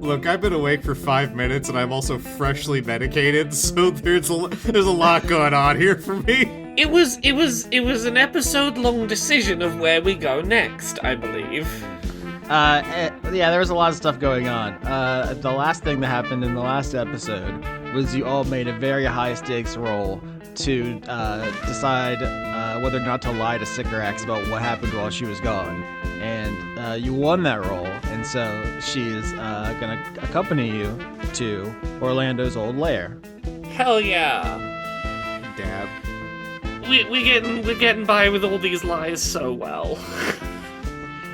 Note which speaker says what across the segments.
Speaker 1: Look, I've been awake for 5 minutes, and I'm also freshly medicated, so there's a lot going on here for me.
Speaker 2: It was an episode-long decision of where we go next, I believe.
Speaker 3: Yeah, there was a lot of stuff going on. The last thing that happened in the last episode was you all made a very high-stakes roll to decide whether or not to lie to Sycorax about what happened while she was gone. And you won that roll, and so she is going to accompany you to Orlando's old lair.
Speaker 2: Hell yeah.
Speaker 1: Dab.
Speaker 2: We're getting by with all these lies so well.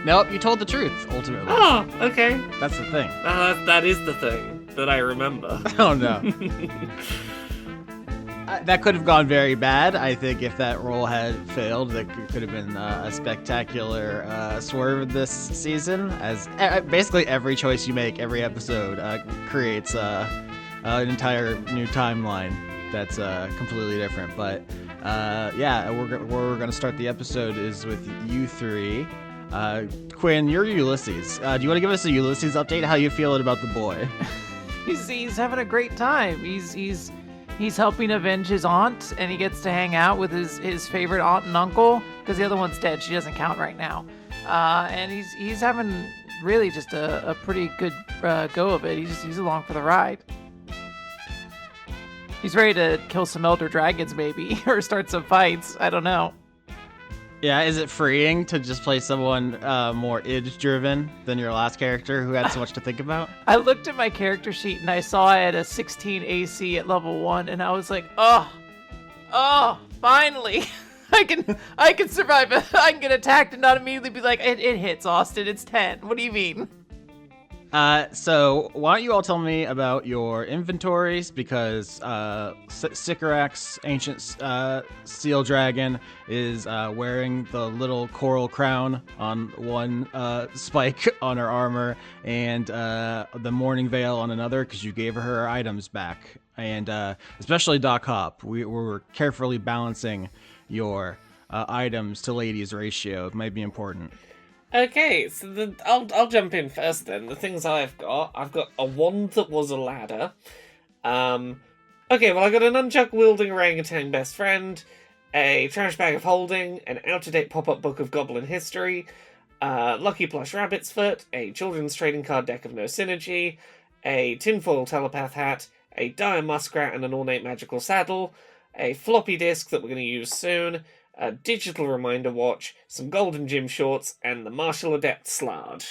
Speaker 3: Nope, you told the truth, ultimately.
Speaker 2: Oh, okay.
Speaker 3: That's the thing.
Speaker 2: That is the thing that I remember.
Speaker 3: Oh, no. That could have gone very bad. I think if that roll had failed, that could have been a spectacular swerve this season, as basically every choice you make every episode creates an entire new timeline that's completely different. But yeah, where we're going to start the episode is with you three. Quinn, you're Ulysses. Do you want to give us a Ulysses update? How you feeling about the boy?
Speaker 4: He's having a great time. He's helping avenge his aunt, and he gets to hang out with his favorite aunt and uncle, because the other one's dead. She doesn't count right now. And he's having really just a pretty good go of it. He's along for the ride. He's ready to kill some elder dragons, maybe, or start some fights. I don't know.
Speaker 3: Yeah, is it freeing to just play someone more id-driven than your last character who had so much to think about?
Speaker 4: I looked at my character sheet and I saw I had a 16 AC at level 1, and I was like, oh, finally. I can survive it. I can get attacked and not immediately be like, it hits, Austin. It's 10. What do you mean?
Speaker 3: So why don't you all tell me about your inventories, because Sycorax, ancient steel dragon, is wearing the little coral crown on one spike on her armor, and the mourning veil on another, because you gave her items back. And especially Doc Hop, we were carefully balancing your items to ladies ratio. It might be important.
Speaker 2: Okay, so I'll jump in first then. The things I've got a wand that was a ladder. Okay, well I got an nunchuck-wielding orangutan best friend, a trash bag of holding, an out-of-date pop-up book of goblin history, lucky plush rabbit's foot, a children's trading card deck of no synergy, a tinfoil telepath hat, a dire muskrat and an ornate magical saddle, a floppy disk that we're going to use soon, a digital reminder watch, some golden gym shorts, and the martial adept slard.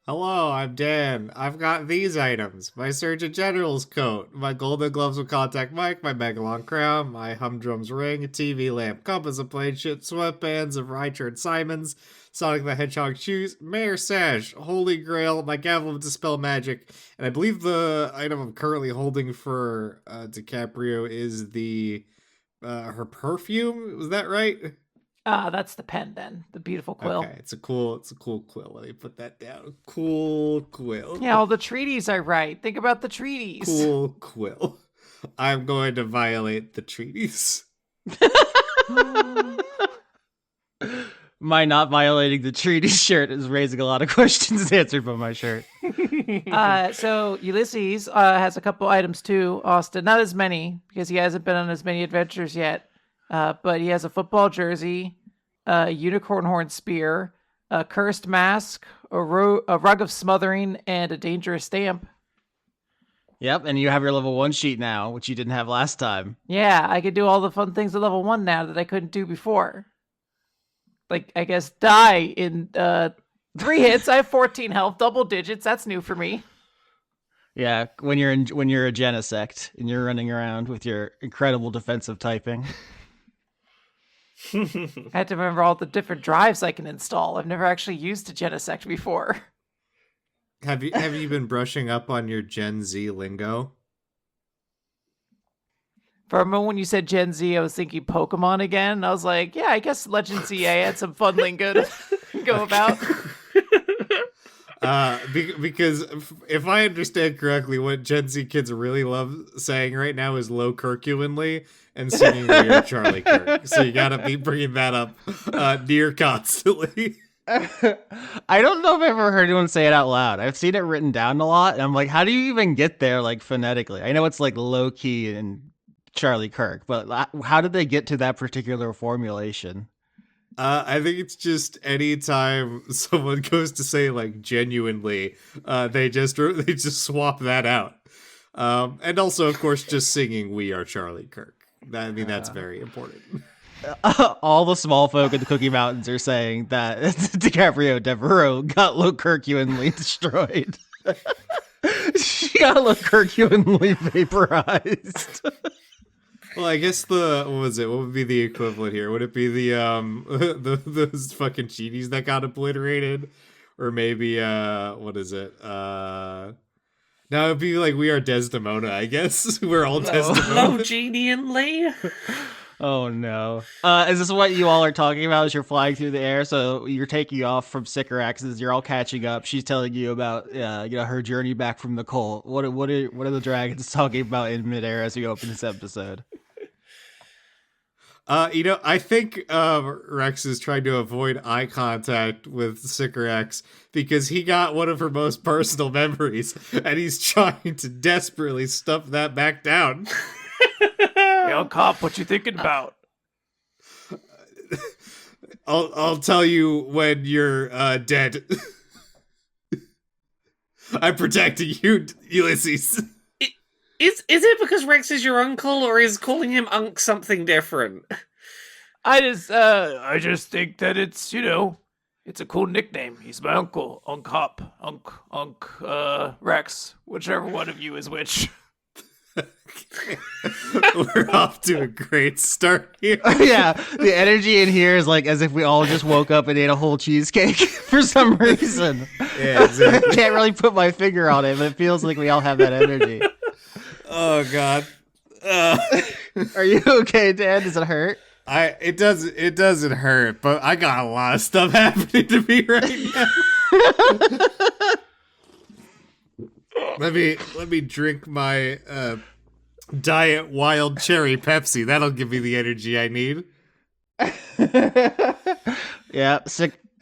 Speaker 1: Hello, I'm Dan. I've got these items. My Surgeon General's coat, my golden gloves with contact mic, my Megalon crown, my humdrum's ring, a TV lamp, compass of plane shit, sweatbands of Richard Simons, Sonic the Hedgehog shoes, Mayor Sash, Holy Grail, my gavel of dispel magic, and I believe the item I'm currently holding for DiCaprio is the her perfume. Was that right?
Speaker 4: That's the pen then. The beautiful quill.
Speaker 1: Okay, it's a cool quill. Let me put that down. Cool quill.
Speaker 4: Yeah, all the treaties are right. Think about the treaties.
Speaker 1: Cool quill. I'm going to violate the treaties.
Speaker 3: My not violating the treaty shirt is raising a lot of questions answered by my shirt.
Speaker 4: So Ulysses has a couple items too, Austin. Not as many, because he hasn't been on as many adventures yet. But he has a football jersey, a unicorn horn spear, a cursed mask, a rug of smothering, and a dangerous stamp.
Speaker 3: Yep, and you have your level 1 sheet now, which you didn't have last time.
Speaker 4: Yeah, I can do all the fun things at level 1 now that I couldn't do before. Like, I guess, die in 3 hits. I have 14 health, double digits. That's new for me.
Speaker 3: Yeah, when you're a Genesect and you're running around with your incredible defensive typing.
Speaker 4: I had to remember all the different drives I can install. I've never actually used a Genesect before.
Speaker 1: Have you been brushing up on your Gen Z lingo?
Speaker 4: For a moment when you said Gen Z, I was thinking Pokemon again. I was like, yeah, I guess Legend ZA had some fun lingo to go about.
Speaker 1: Because if I understand correctly, what Gen Z kids really love saying right now is low Kirkuinly and singing near Charlie Kirk. So you gotta be bringing that up near constantly.
Speaker 3: I don't know if I've ever heard anyone say it out loud. I've seen it written down a lot, and I'm like, how do you even get there, like, phonetically? I know it's, like, low-key in Charlie Kirk, but how did they get to that particular formulation?
Speaker 1: I think it's just anytime someone goes to say like genuinely, they just swap that out. And also, of course, just singing "We Are Charlie Kirk." That's very important.
Speaker 3: All the small folk in the Cookie Mountains are saying that DiCaprio Devereaux got Lokercuinly destroyed. She got Lokercuinly vaporized.
Speaker 1: Well, I guess what was it? What would be the equivalent here? Would it be the those fucking cheaties that got obliterated, or maybe what is it? No, it'd be like We Are Desdemona. I guess we're all Desdemona.
Speaker 2: Logenianly.
Speaker 3: Oh no! Is this what you all are talking about? As you're flying through the air, so you're taking off from Sycorax, as you're all catching up. She's telling you about her journey back from the cult. What are the dragons talking about in midair as we open this episode?
Speaker 1: I think Rex is trying to avoid eye contact with Sycorax because he got one of her most personal memories, and he's trying to desperately stuff that back down.
Speaker 4: Yo, cop, what you thinking about?
Speaker 1: I'll tell you when you're dead. I'm protecting you, Ulysses.
Speaker 2: Is it because Rex is your uncle, or is calling him Unc something different?
Speaker 4: I just think that it's a cool nickname. He's my uncle, Unc Hop, Unc Rex, whichever one of you is which.
Speaker 1: We're off to a great start here.
Speaker 3: Yeah, the energy in here is like as if we all just woke up and ate a whole cheesecake for some reason.
Speaker 1: Yeah, exactly.
Speaker 3: I can't really put my finger on it, but it feels like we all have that energy.
Speaker 1: Oh God.
Speaker 3: Are you okay, Dan? Does it hurt?
Speaker 1: It doesn't hurt, but I got a lot of stuff happening to me right now. Let me drink my diet wild cherry Pepsi. That'll give me the energy I need.
Speaker 3: Yeah,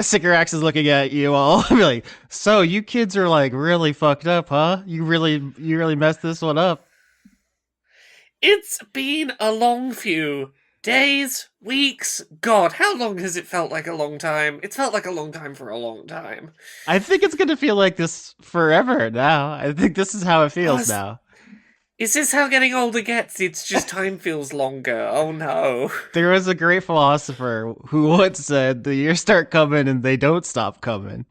Speaker 3: Sycorax is looking at you all. Be like, so you kids are like really fucked up, huh? You really messed this one up.
Speaker 2: It's been a long few days, weeks. God, how long has it felt like a long time? It's felt like a long time for a long time.
Speaker 3: I think it's gonna feel like this forever now. I think this is how it feels now.
Speaker 2: Is this how getting older gets? It's just time feels longer. Oh no.
Speaker 3: There was a great philosopher who once said, the years start coming and they don't stop coming.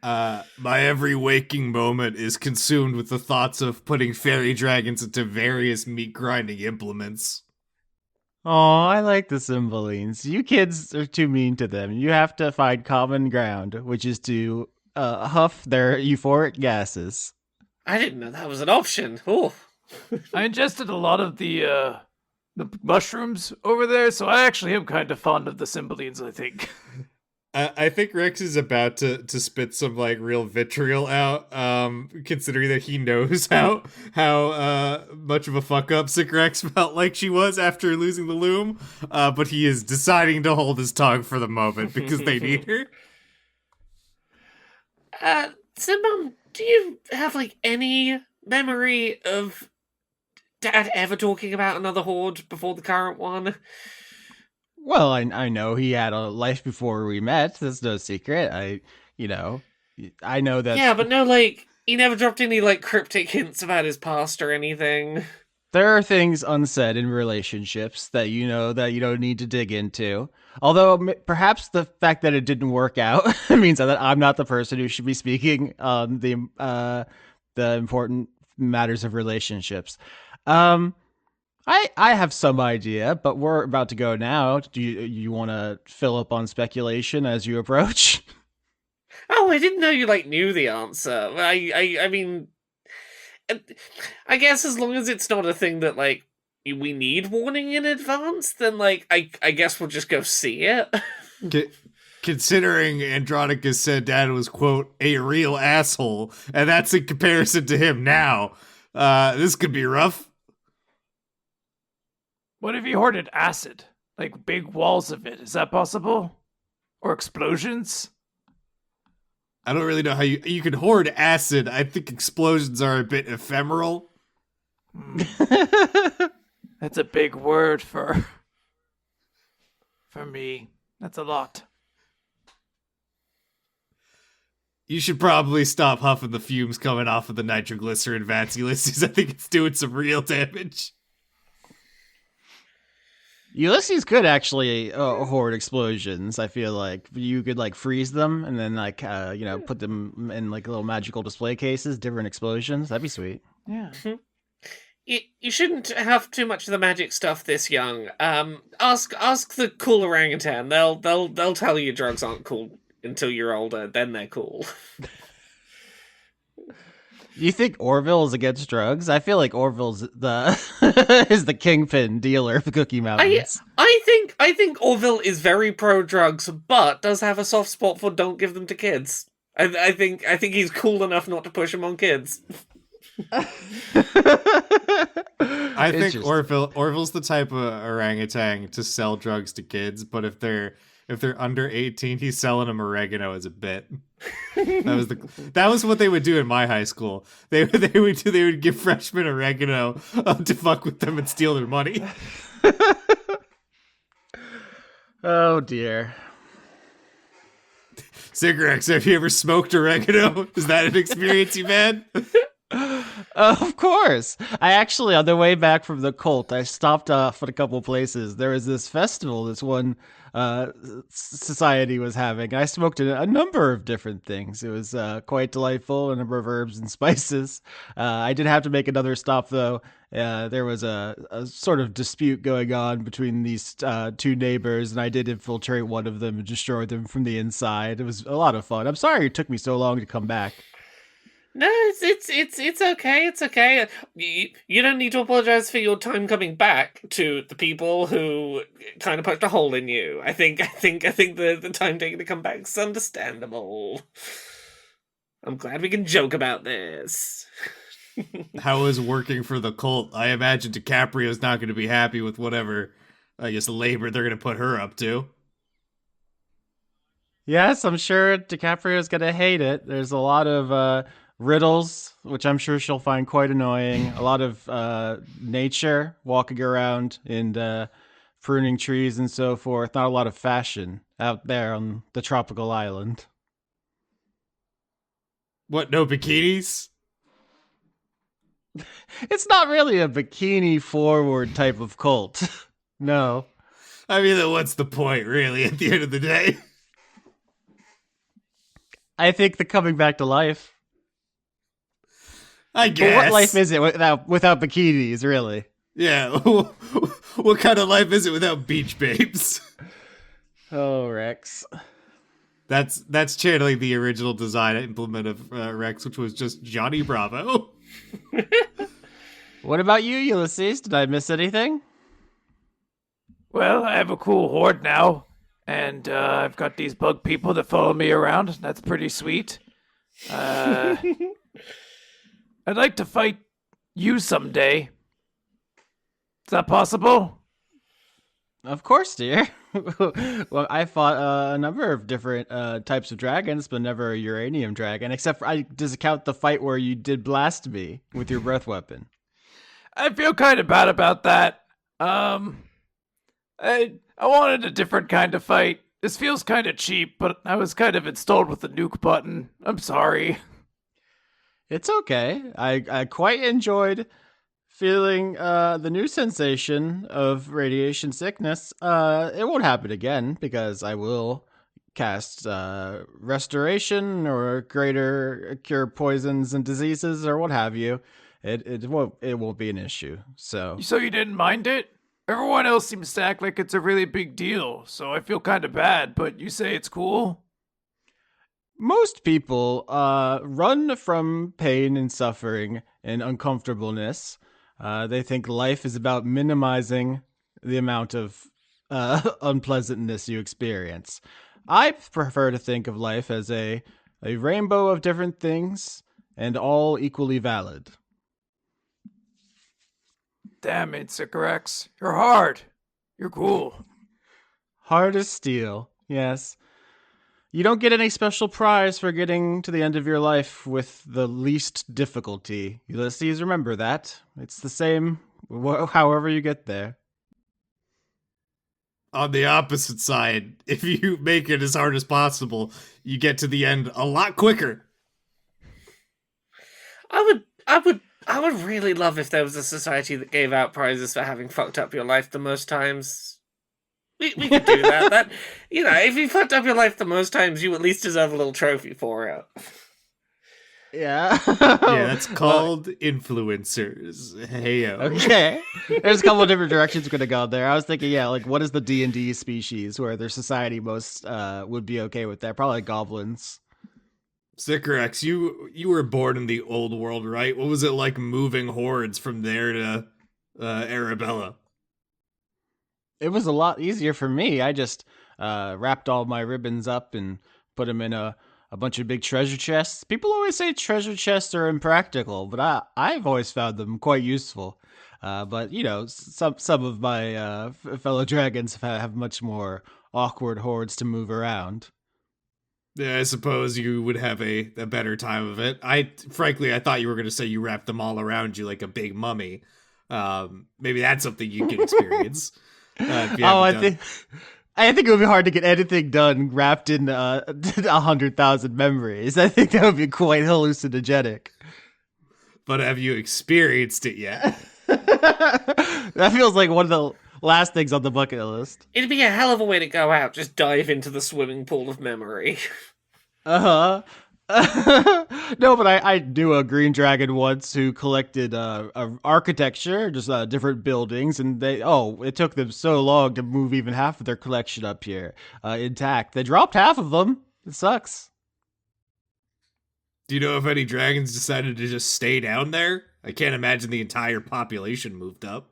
Speaker 1: My every waking moment is consumed with the thoughts of putting fairy dragons into various meat grinding implements.
Speaker 3: Oh, I like the Cymbalines. You kids are too mean to them. You have to find common ground, which is to huff their euphoric gases.
Speaker 2: I didn't know that was an option. Oh.
Speaker 4: I ingested a lot of the mushrooms over there, so I actually am kind of fond of the Cymbalines, I think.
Speaker 1: I think Rex is about to spit some like real vitriol out, considering that he knows how much of a fuck up Sycorax felt like she was after losing the loom, but he is deciding to hold his tongue for the moment because they need her.
Speaker 2: So Mum, do you have like any memory of Dad ever talking about another hoard before the current one?
Speaker 3: Well, I know he had a life before we met. That's no secret. I know that.
Speaker 2: Yeah, but no, like, he never dropped any, like, cryptic hints about his past or anything.
Speaker 3: There are things unsaid in relationships that you know that you don't need to dig into. Although perhaps the fact that it didn't work out means that I'm not the person who should be speaking on the important matters of relationships. I have some idea, but we're about to go now. Do you want to fill up on speculation as you approach?
Speaker 2: Oh, I didn't know you, like, knew the answer. I mean, I guess as long as it's not a thing that, like, we need warning in advance, then, like, I guess we'll just go see it.
Speaker 1: Considering Andronicus said Dad was, quote, a real asshole, and that's in comparison to him now, this could be rough.
Speaker 4: What if he hoarded acid? Like big walls of it? Is that possible? Or explosions?
Speaker 1: I don't really know how you can hoard acid. I think explosions are a bit ephemeral.
Speaker 4: That's a big word for me. That's a lot.
Speaker 1: You should probably stop huffing the fumes coming off of the nitroglycerin vats, Ulysses. I think it's doing some real damage.
Speaker 3: Ulysses could actually hoard explosions. I feel like you could like freeze them and then like put them in like little magical display cases, different explosions. That'd be sweet.
Speaker 4: Yeah.
Speaker 2: You shouldn't have too much of the magic stuff this young. Ask the cool orangutan. They'll tell you drugs aren't cool until you're older. Then they're cool.
Speaker 3: You think Orville is against drugs? I feel like Orville's the is the kingpin dealer of the Cookie Mountains.
Speaker 2: I think Orville is very pro drugs, but does have a soft spot for don't give them to kids. I think he's cool enough not to push them on kids.
Speaker 1: I think Orville's the type of orangutan to sell drugs to kids, but if they're under 18, he's selling them oregano as a bit. That was what they would do in my high school. They would give freshmen oregano to fuck with them and steal their money.
Speaker 3: Oh dear.
Speaker 1: Sycorax, have you ever smoked oregano? Is that an experience you've had?
Speaker 3: Of course. I actually, on the way back from the cult, I stopped off at a couple places. There was this festival this one society was having. I smoked a number of different things. It was quite delightful, a number of herbs and spices. I did have to make another stop, though. There was a sort of dispute going on between these two neighbors, and I did infiltrate one of them and destroy them from the inside. It was a lot of fun. I'm sorry it took me so long to come back.
Speaker 2: No, it's okay. It's okay. You don't need to apologize for your time coming back to the people who kind of poked a hole in you. I think the time taken to come back is understandable. I'm glad we can joke about this.
Speaker 1: How is working for the cult? I imagine DiCaprio's not going to be happy with whatever, I guess, labor they're going to put her up to.
Speaker 3: Yes, I'm sure DiCaprio's going to hate it. There's a lot of riddles, which I'm sure she'll find quite annoying. A lot of nature, walking around and pruning trees and so forth. Not a lot of fashion out there on the tropical island.
Speaker 1: What, no bikinis?
Speaker 3: It's not really a bikini forward type of cult. No.
Speaker 1: I mean, then what's the point, really, at the end of the day?
Speaker 3: I think the coming back to life.
Speaker 1: I guess.
Speaker 3: But what life is it without bikinis, really?
Speaker 1: Yeah. What kind of life is it without beach babes?
Speaker 3: Oh, Rex.
Speaker 1: That's channeling the original design implement of Rex, which was just Johnny Bravo.
Speaker 3: What about you, Ulysses? Did I miss anything?
Speaker 4: Well, I have a cool hoard now, and I've got these bug people that follow me around. That's pretty sweet. I'd like to fight you someday. Is that possible?
Speaker 3: Of course, dear. Well, I fought a number of different types of dragons, but never a uranium dragon, except for, does it count the fight where you did blast me with your breath weapon?
Speaker 4: I feel kind of bad about that. I wanted a different kind of fight. This feels kind of cheap, but I was kind of installed with the nuke button. I'm sorry.
Speaker 3: It's okay. I quite enjoyed feeling the new sensation of radiation sickness. It won't happen again because I will cast restoration or greater cure poisons and diseases or what have you. It won't be an issue. So
Speaker 4: you didn't mind it? Everyone else seems to act like it's a really big deal, so I feel kind of bad, but you say it's cool?
Speaker 3: most people run from pain and suffering and uncomfortableness. They think life is about minimizing the amount of unpleasantness you experience. I prefer to think of life as a rainbow of different things and all equally valid.
Speaker 4: Damn it, Sycorax. You're hard. You're cool.
Speaker 3: Hard as steel, yes. You don't get any special prize for getting to the end of your life with the least difficulty. Ulysses, remember that. It's the same however you get there.
Speaker 1: On the opposite side, if you make it as hard as possible, you get to the end a lot quicker.
Speaker 2: I would really love if there was a society that gave out prizes for having fucked up your life the most times. We could do that. That, if you fucked up your life the most times, you at least deserve a little trophy for it.
Speaker 3: Yeah.
Speaker 1: Yeah, that's called influencers. Heyo.
Speaker 3: Okay. There's a couple of different directions we're gonna go there. I was thinking, like, what is the D&D species where their society most would be okay with that? Probably goblins.
Speaker 1: Sycorax, you were born in the old world, right? What was it like moving hordes from there to Arabella?
Speaker 3: It was a lot easier for me. I just wrapped all my ribbons up and put them in a bunch of big treasure chests. People always say treasure chests are impractical, but I've always found them quite useful. But some of my fellow dragons have much more awkward hordes to move around.
Speaker 1: Yeah, I suppose you would have a better time of it. I thought you were going to say you wrapped them all around you like a big mummy. Maybe that's something you can experience.
Speaker 3: I think it would be hard to get anything done wrapped in 100,000 memories. I think that would be quite hallucinogenic.
Speaker 1: But have you experienced it yet?
Speaker 3: That feels like one of the last things on the bucket list.
Speaker 2: It'd be a hell of a way to go out. Just dive into the swimming pool of memory.
Speaker 3: No, but I knew a green dragon once who collected architecture, just different buildings, and it took them so long to move even half of their collection up here intact. They dropped half of them. It sucks.
Speaker 1: Do you know if any dragons decided to just stay down there? I can't imagine the entire population moved up.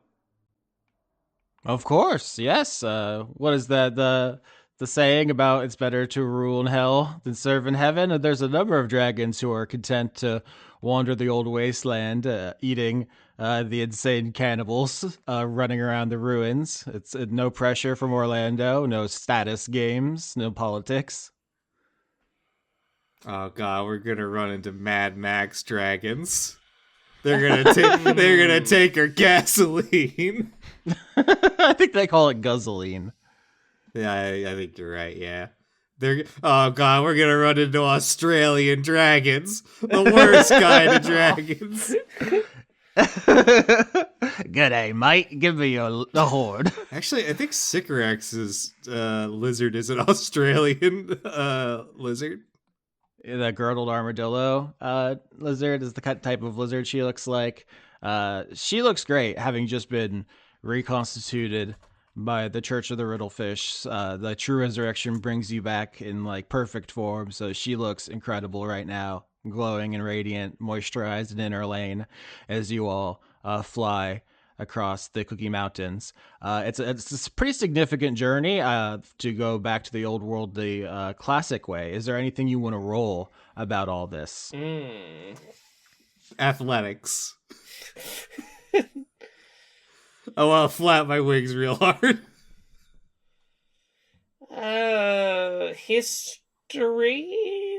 Speaker 3: Of course, yes. What is that? The saying about it's better to rule in hell than serve in heaven? There's a number of dragons who are content to wander the old wasteland, eating the insane cannibals running around the ruins. It's no pressure from Orlando, no status games, no politics.
Speaker 1: Oh god, we're gonna run into Mad Max dragons. They're gonna take our gasoline.
Speaker 3: I think they call it guzzling.
Speaker 1: Yeah, I think you're right. Yeah, oh god, we're gonna run into Australian dragons, the worst kind of dragons.
Speaker 3: G'day, mate. Give me the hoard.
Speaker 1: Actually, I think Sycorax's lizard is an Australian lizard.
Speaker 3: The girdled armadillo lizard is the type of lizard she looks like. She looks great, having just been reconstituted by the Church of the Riddlefish. The true resurrection brings you back in like perfect form, so she looks incredible right now, glowing and radiant, moisturized and in her lane as you all fly across the Cookie Mountains. It's a pretty significant journey to go back to the old world the classic way. Is there anything you want to roll about all this?
Speaker 1: Athletics. I want to flap my wings real hard.
Speaker 2: History?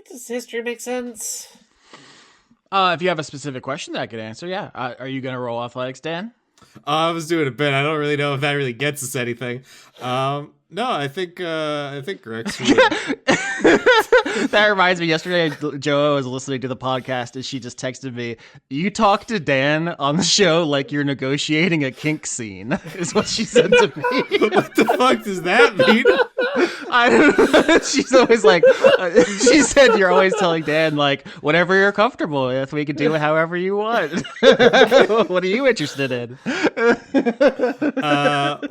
Speaker 2: Does history make sense?
Speaker 3: If you have a specific question that I could answer, yeah. Are you going to roll athletics, Dan?
Speaker 1: I was doing a bit. I don't really know if that really gets us anything. No, I think Grex would.
Speaker 3: That reminds me, yesterday Joa was listening to the podcast and she just texted me, "You talk to Dan on the show like you're negotiating a kink scene," is what she said to me.
Speaker 1: What the fuck does that mean?
Speaker 3: I don't know. She's always like, she said you're always telling Dan, like, whatever you're comfortable with, we can do it however you want. What are you interested in?
Speaker 1: What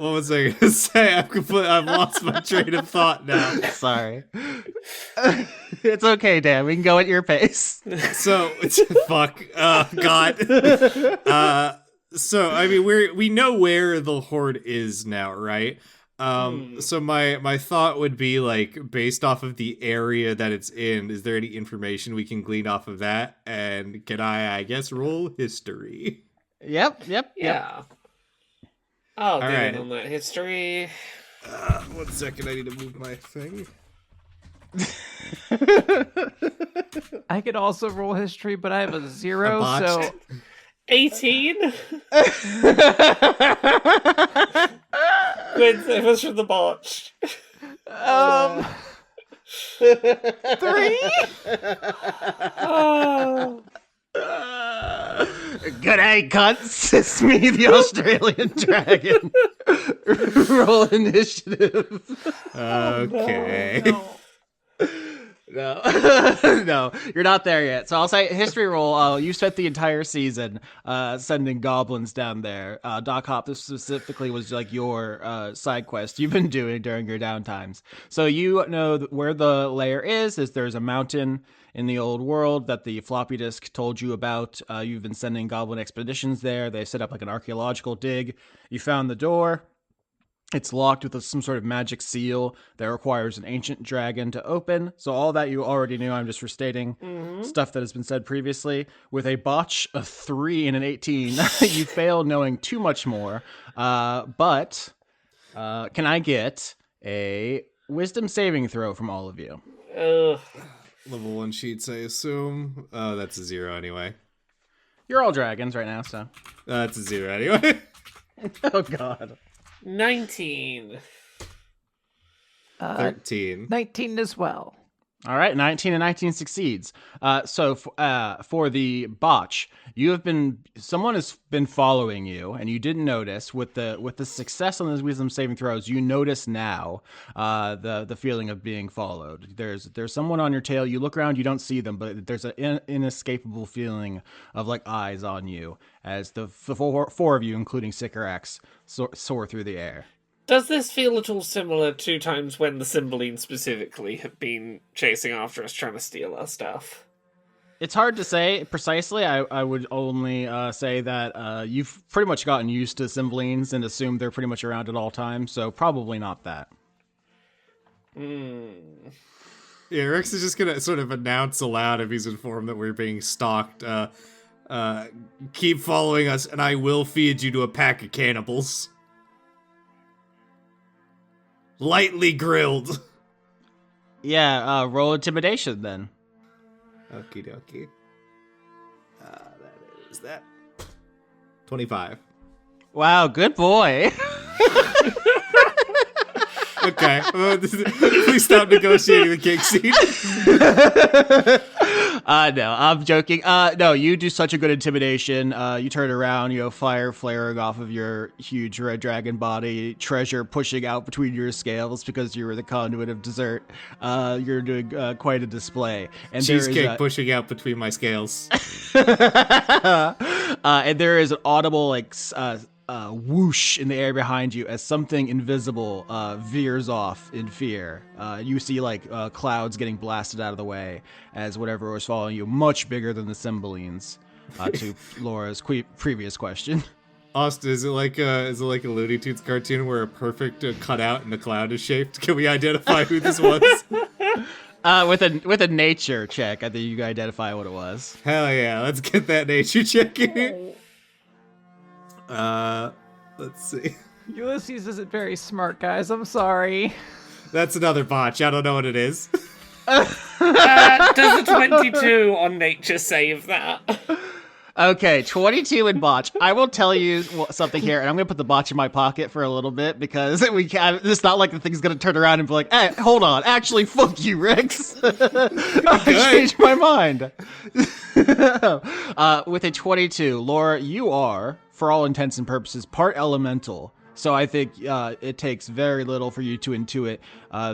Speaker 1: was I gonna say? I've lost my train of thought now.
Speaker 3: Sorry. It's okay, Dan. We can go at your pace.
Speaker 1: So, fuck. God. So, I mean, we know where the hoard is now, right? So my thought would be, like, based off of the area that it's in, is there any information we can glean off of that? And can I guess, roll history?
Speaker 3: Yep.
Speaker 2: Yeah. I'll get
Speaker 1: right.
Speaker 2: in on that history.
Speaker 1: 1 second, I need to move my thing.
Speaker 4: I could also roll history, but I have a 0,
Speaker 1: botched.
Speaker 4: so
Speaker 2: 18? Gwen, save us from the botch.
Speaker 4: 3.
Speaker 2: Oh.
Speaker 3: Good day, cunts. It's me, the Australian dragon. Roll initiative.
Speaker 1: Okay.
Speaker 3: No, no, you're not there yet. So I'll say history roll. You spent the entire season sending goblins down there. Doc Hop, this specifically was like your side quest you've been doing during your downtimes. So you know where the lair is. There's a mountain in the old world that the floppy disk told you about. You've been sending goblin expeditions there. They set up like an archaeological dig. You found the door. It's locked with some sort of magic seal that requires an ancient dragon to open. So all that you already knew, I'm just restating stuff that has been said previously. With a botch, a 3, and an 18, you fail knowing too much more. But can I get a wisdom saving throw from all of you?
Speaker 1: Level 1 sheets, I assume. Oh, that's a 0 anyway.
Speaker 3: You're all dragons right now, so.
Speaker 1: That's a 0 anyway.
Speaker 3: Oh, God.
Speaker 2: 19.
Speaker 1: 13.
Speaker 4: 19 as well.
Speaker 3: All right, 19 and 19 succeeds. So for the botch, someone has been following you, and you didn't notice with the success on those wisdom saving throws. You notice now the feeling of being followed. There's someone on your tail. You look around, you don't see them, but there's an inescapable feeling of like eyes on you as the four of you, including Sycorax, soar through the air.
Speaker 2: Does this feel at all similar to times when the Cymbeline specifically have been chasing after us, trying to steal our stuff?
Speaker 3: It's hard to say precisely. I would only say that you've pretty much gotten used to Cymbalines and assumed they're pretty much around at all times, so probably not that.
Speaker 1: Yeah, Rex is just gonna sort of announce aloud if he's informed that we're being stalked. Keep following us, and I will feed you to a pack of cannibals. Lightly grilled.
Speaker 3: Yeah, roll intimidation then.
Speaker 1: Okie dokie. That is that. 25.
Speaker 3: Wow, good boy.
Speaker 1: Okay. Please stop negotiating the cake scene.
Speaker 3: No, I'm joking. No, you do such a good intimidation. You turn around, fire flaring off of your huge red dragon body, treasure pushing out between your scales because you were the conduit of dessert. You're doing quite a display. And
Speaker 1: cheesecake pushing out between my scales.
Speaker 3: And there is an audible whoosh in the air behind you as something invisible veers off in fear. You see clouds getting blasted out of the way as whatever was following you, much bigger than the Cymbalines. To Laura's previous question.
Speaker 1: Austin, is it like a Looney Tunes cartoon where a perfect cutout in the cloud is shaped? Can we identify who this was?
Speaker 3: With a nature check, I think you can identify what it was.
Speaker 1: Hell yeah, let's get that nature check in. Let's see.
Speaker 4: Ulysses isn't very smart, guys. I'm sorry.
Speaker 1: That's another botch. I don't know what it is.
Speaker 2: Does a 22 on nature save that?
Speaker 3: Okay, 22 in botch. I will tell you something here, and I'm going to put the botch in my pocket for a little bit because it's not like the thing's going to turn around and be like, hey, hold on. Actually, fuck you, Rex. I changed my mind. With a 22, Laura, you are, for all intents and purposes, part elemental. So I think it takes very little for you to intuit.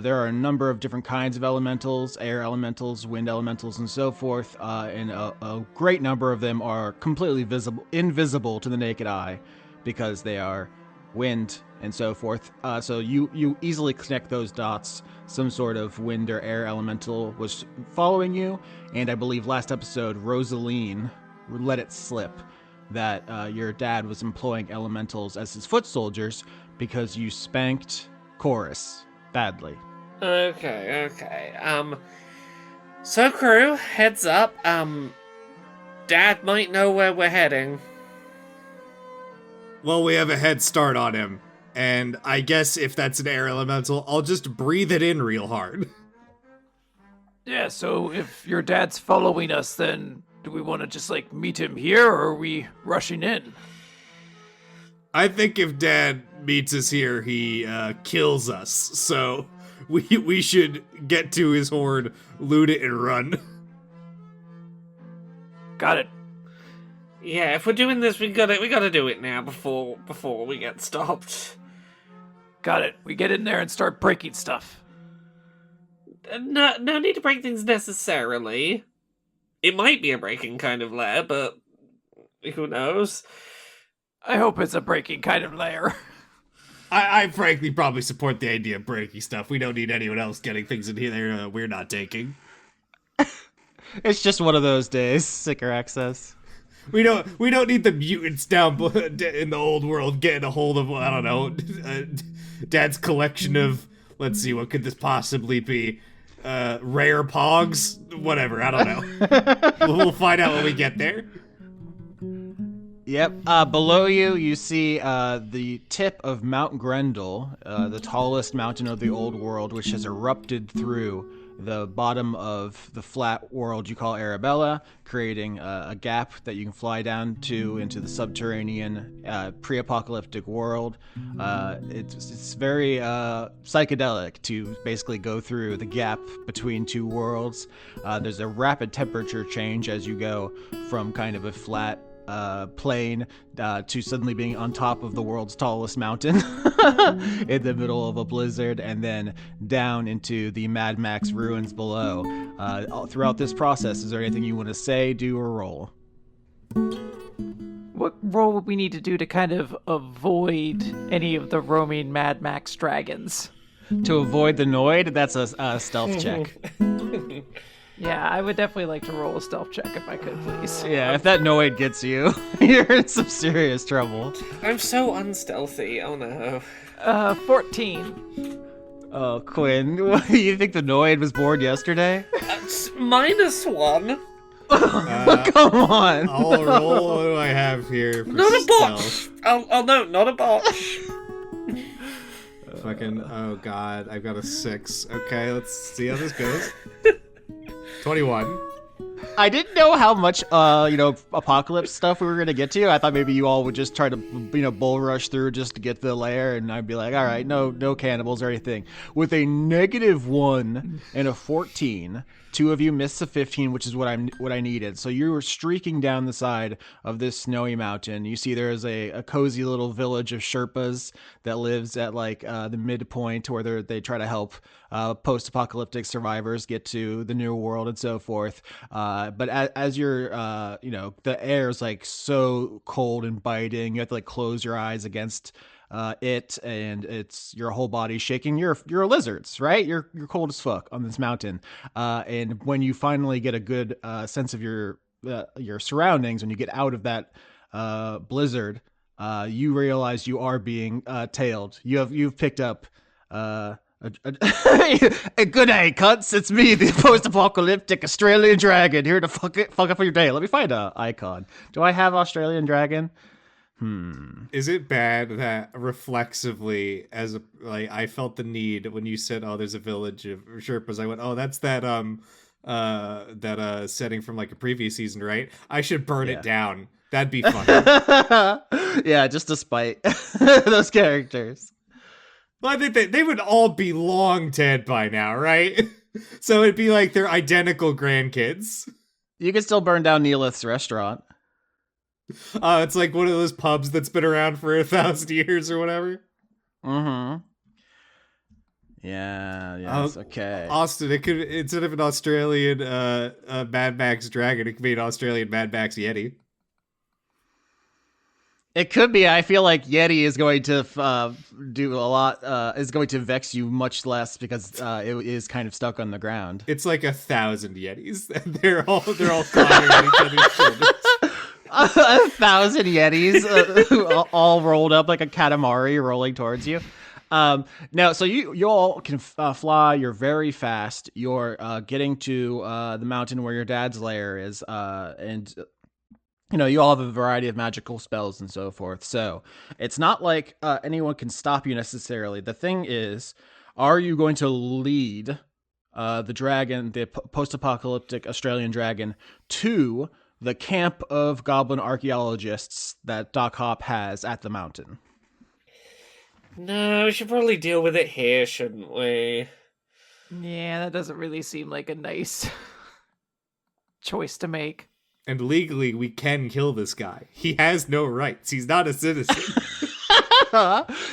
Speaker 3: There are a number of different kinds of elementals, air elementals, wind elementals, and so forth. And a great number of them are completely invisible to the naked eye because they are wind and so forth. So you easily connect those dots. Some sort of wind or air elemental was following you. And I believe last episode, Rosaline let it slip that your dad was employing elementals as his foot soldiers because you spanked Chorus badly.
Speaker 2: Okay. So crew, heads up. Dad might know where we're heading.
Speaker 1: Well, we have a head start on him. And I guess if that's an air elemental, I'll just breathe it in real hard.
Speaker 4: Yeah, so if your dad's following us, then do we want to just, meet him here, or are we rushing in?
Speaker 1: I think if Dad meets us here, he kills us. So we should get to his hoard, loot it, and run.
Speaker 4: Got it.
Speaker 2: Yeah, if we're doing this, we gotta do it now before we get stopped.
Speaker 4: Got it. We get in there and start breaking stuff.
Speaker 2: No need to break things necessarily. It might be a breaking kind of lair, but who knows?
Speaker 4: I hope it's a breaking kind of lair.
Speaker 1: I frankly probably support the idea of breaking stuff. We don't need anyone else getting things in here we're not taking.
Speaker 3: It's just one of those days, Sycorax says.
Speaker 1: We don't need the mutants down in the old world getting a hold of, I don't know, Dad's collection of, let's see, what could this possibly be? Rare pogs? Whatever, I don't know. We'll find out when we get there.
Speaker 3: Yep. Below you see the tip of Mount Grendel, the tallest mountain of the old world, which has erupted through the bottom of the flat world you call Arabella, creating a gap that you can fly down to into the subterranean pre-apocalyptic world. It's very psychedelic to basically go through the gap between two worlds. There's a rapid temperature change as you go from kind of a flat plane to suddenly being on top of the world's tallest mountain in the middle of a blizzard, and then down into the Mad Max ruins below. Throughout this process, is there anything you want to say, do, or roll?
Speaker 4: What role would we need to do to kind of avoid any of the roaming Mad Max dragons?
Speaker 3: To avoid the Noid, that's a stealth check.
Speaker 4: Yeah, I would definitely like to roll a stealth check if I could, please.
Speaker 3: Yeah, if that Noid gets you, you're in some serious trouble.
Speaker 2: I'm so unstealthy. Oh no.
Speaker 4: 14.
Speaker 3: Oh, Quinn, you think the Noid was born yesterday?
Speaker 2: -1.
Speaker 3: Come on.
Speaker 1: I'll roll. What do I have here? For
Speaker 2: Not a
Speaker 1: stealth?
Speaker 2: botch. Oh no, not a botch.
Speaker 1: Fucking, oh god, I've got a 6. Okay, let's see how this goes. 21.
Speaker 3: I didn't know how much, apocalypse stuff we were going to get to. I thought maybe you all would just try to, bull rush through just to get to the lair, and I'd be like, all right, no cannibals or anything. With a -1 and a 14, two of you missed the 15, which is what I needed. So you were streaking down the side of this snowy mountain. You see there's a cozy little village of Sherpas that lives at the midpoint where they try to help post-apocalyptic survivors get to the new world and so forth. But as you're, the air is so cold and biting, you have to close your eyes against it, and it's your whole body shaking. You're lizards, right? You're cold as fuck on this mountain. And when you finally get a good sense of your surroundings, when you get out of that blizzard, you realize you are being tailed. You've picked up a good day, cunts. It's me, the post-apocalyptic Australian dragon, here to fuck up your day. Let me find a icon. Do I have Australian dragon?
Speaker 1: Is it bad that reflexively, I felt the need when you said, "Oh, there's a village of Sherpas," I went, "Oh, that's that setting from a previous season, right? I should burn it down. That'd be fun."
Speaker 3: Yeah, just to spite those characters.
Speaker 1: Well, I think they would all be long dead by now, right? So it'd be like they're identical grandkids.
Speaker 3: You can still burn down Neelith's restaurant.
Speaker 1: It's like one of those pubs that's been around for 1,000 years or whatever.
Speaker 3: Mm-hmm. Yeah, it's okay.
Speaker 1: Austin, it could, instead of an Australian Mad Max dragon, it could be an Australian Mad Max Yeti.
Speaker 3: It could be. I feel like Yeti is going to do a lot. Is going to vex you much less because it is kind of stuck on the ground.
Speaker 1: It's like 1,000 Yetis. They're all climbing on each other's shoulders.
Speaker 3: 1,000 Yetis, all rolled up like a Katamari, rolling towards you. Now, so you all can fly. You're very fast. You're getting to the mountain where your dad's lair is, and you all have a variety of magical spells and so forth. So it's not like anyone can stop you necessarily. The thing is, are you going to lead the dragon, the post-apocalyptic Australian dragon, to the camp of goblin archaeologists that Doc Hop has at the mountain.
Speaker 2: No, we should probably deal with it here, shouldn't we?
Speaker 4: Yeah, that doesn't really seem like a nice choice to make.
Speaker 1: And legally, we can kill this guy. He has no rights. He's not a citizen.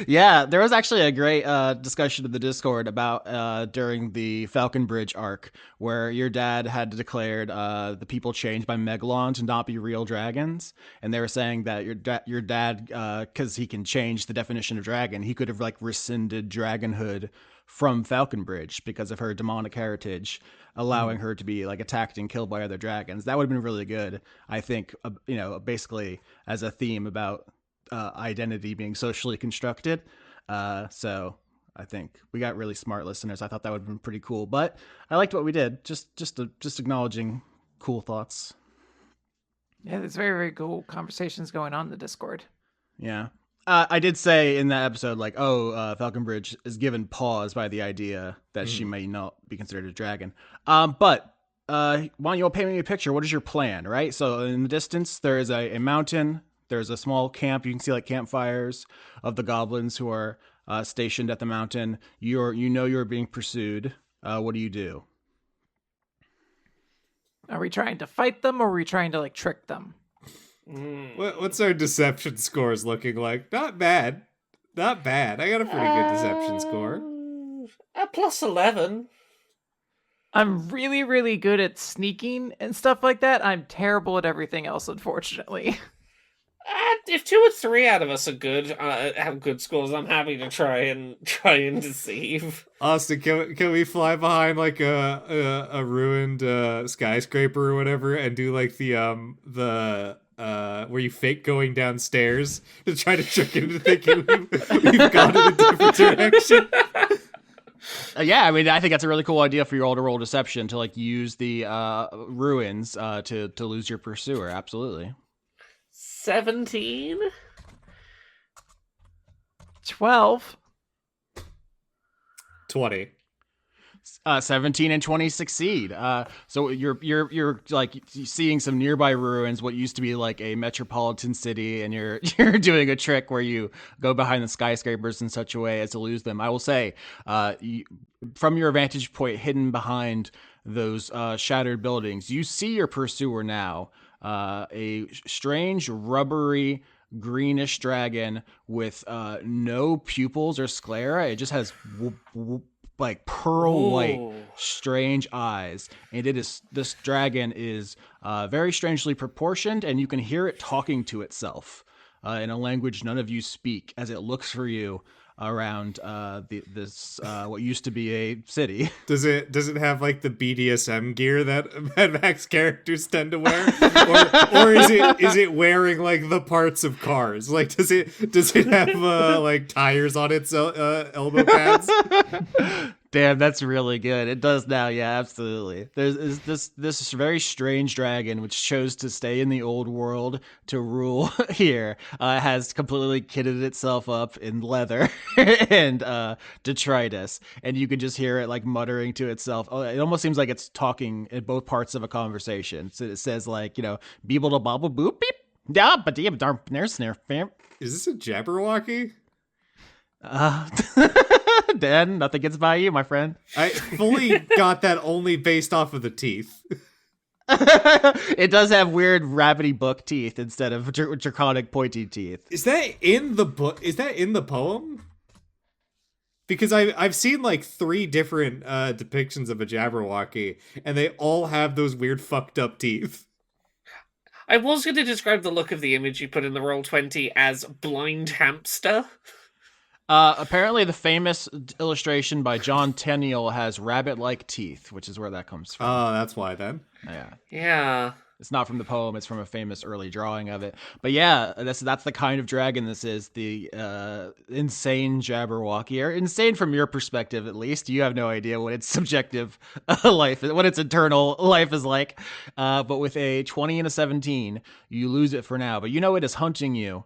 Speaker 3: Yeah, there was actually a great discussion in the Discord about during the Falcon Bridge arc, where your dad had declared the people changed by Megalon to not be real dragons, and they were saying that your dad, because he can change the definition of dragon, he could have like rescinded dragonhood from Falcon Bridge because of her demonic heritage, allowing her to be like attacked and killed by other dragons. That would have been really good, I think. Basically as a theme about identity being socially constructed. So I think we got really smart listeners. I thought that would have been pretty cool, but I liked what we did. Just acknowledging cool thoughts.
Speaker 4: Yeah, there's very, very cool conversations going on in the Discord.
Speaker 3: Yeah. I did say in that episode, like, Falcon Bridge is given pause by the idea that she may not be considered a dragon. But why don't you all paint me a picture? What is your plan, right? So in the distance, there is a mountain. There's a small camp. You can see like campfires of the goblins who are stationed at the mountain. You're being pursued. What do you do?
Speaker 4: Are we trying to fight them, or are we trying to like trick them?
Speaker 1: What's our deception scores looking like? Not bad. Not bad. I got a pretty good deception score.
Speaker 2: Plus 11.
Speaker 4: I'm really, really good at sneaking and stuff like that. I'm terrible at everything else, unfortunately.
Speaker 2: If 2 or 3 out of us are good, have good scores, I'm happy to try and deceive.
Speaker 1: Austin, can we fly behind like a ruined skyscraper or whatever and do like the where you fake going downstairs to try to trick him into thinking we've gone in a different direction?
Speaker 3: Yeah, I mean, I think that's a really cool idea for your older roll deception to like use the ruins to lose your pursuer. Absolutely.
Speaker 2: 17?
Speaker 4: 12.
Speaker 1: 20.
Speaker 3: 17 and 20 succeed. So you're like seeing some nearby ruins, what used to be like a metropolitan city, and you're doing a trick where you go behind the skyscrapers in such a way as to lose them. I will say, from your vantage point, hidden behind those shattered buildings, you see your pursuer now. A strange, rubbery, greenish dragon with no pupils or sclera. It just has like pearl white, strange eyes, and this dragon is very strangely proportioned, and you can hear it talking to itself in a language none of you speak as it looks for you around this what used to be a city.
Speaker 1: Does it have like the BDSM gear that Mad Max characters tend to wear, or is it wearing like the parts of cars? Like does it have like tires on its elbow pads?
Speaker 3: Damn, that's really good. It does now, yeah, absolutely. There's this very strange dragon which chose to stay in the old world to rule here. Has completely kitted itself up in leather and detritus, and you can just hear it like muttering to itself. Oh, it almost seems like it's talking in both parts of a conversation. So it says like, beeble to bobble boop beep. Yeah, but there's snare fam.
Speaker 1: Is this a Jabberwocky?
Speaker 3: Dan, nothing gets by you, my friend.
Speaker 1: I fully got that only based off of the teeth.
Speaker 3: It does have weird rabbity buck teeth instead of draconic pointy teeth.
Speaker 1: Is that in the book? Is that in the poem? Because I've seen like 3 different depictions of a Jabberwocky, and they all have those weird fucked up teeth.
Speaker 2: I was going to describe the look of the image you put in the Roll20 as blind hamster.
Speaker 3: Apparently the famous illustration by John Tenniel has rabbit-like teeth, which is where that comes from.
Speaker 1: Oh, that's why then.
Speaker 2: Yeah.
Speaker 3: It's not from the poem, it's from a famous early drawing of it. But yeah, that's the kind of dragon this is, the insane Jabberwocky, or insane from your perspective at least. You have no idea what its subjective life is, what its internal life is like. But with a 20 and a 17, you lose it for now. But it is hunting you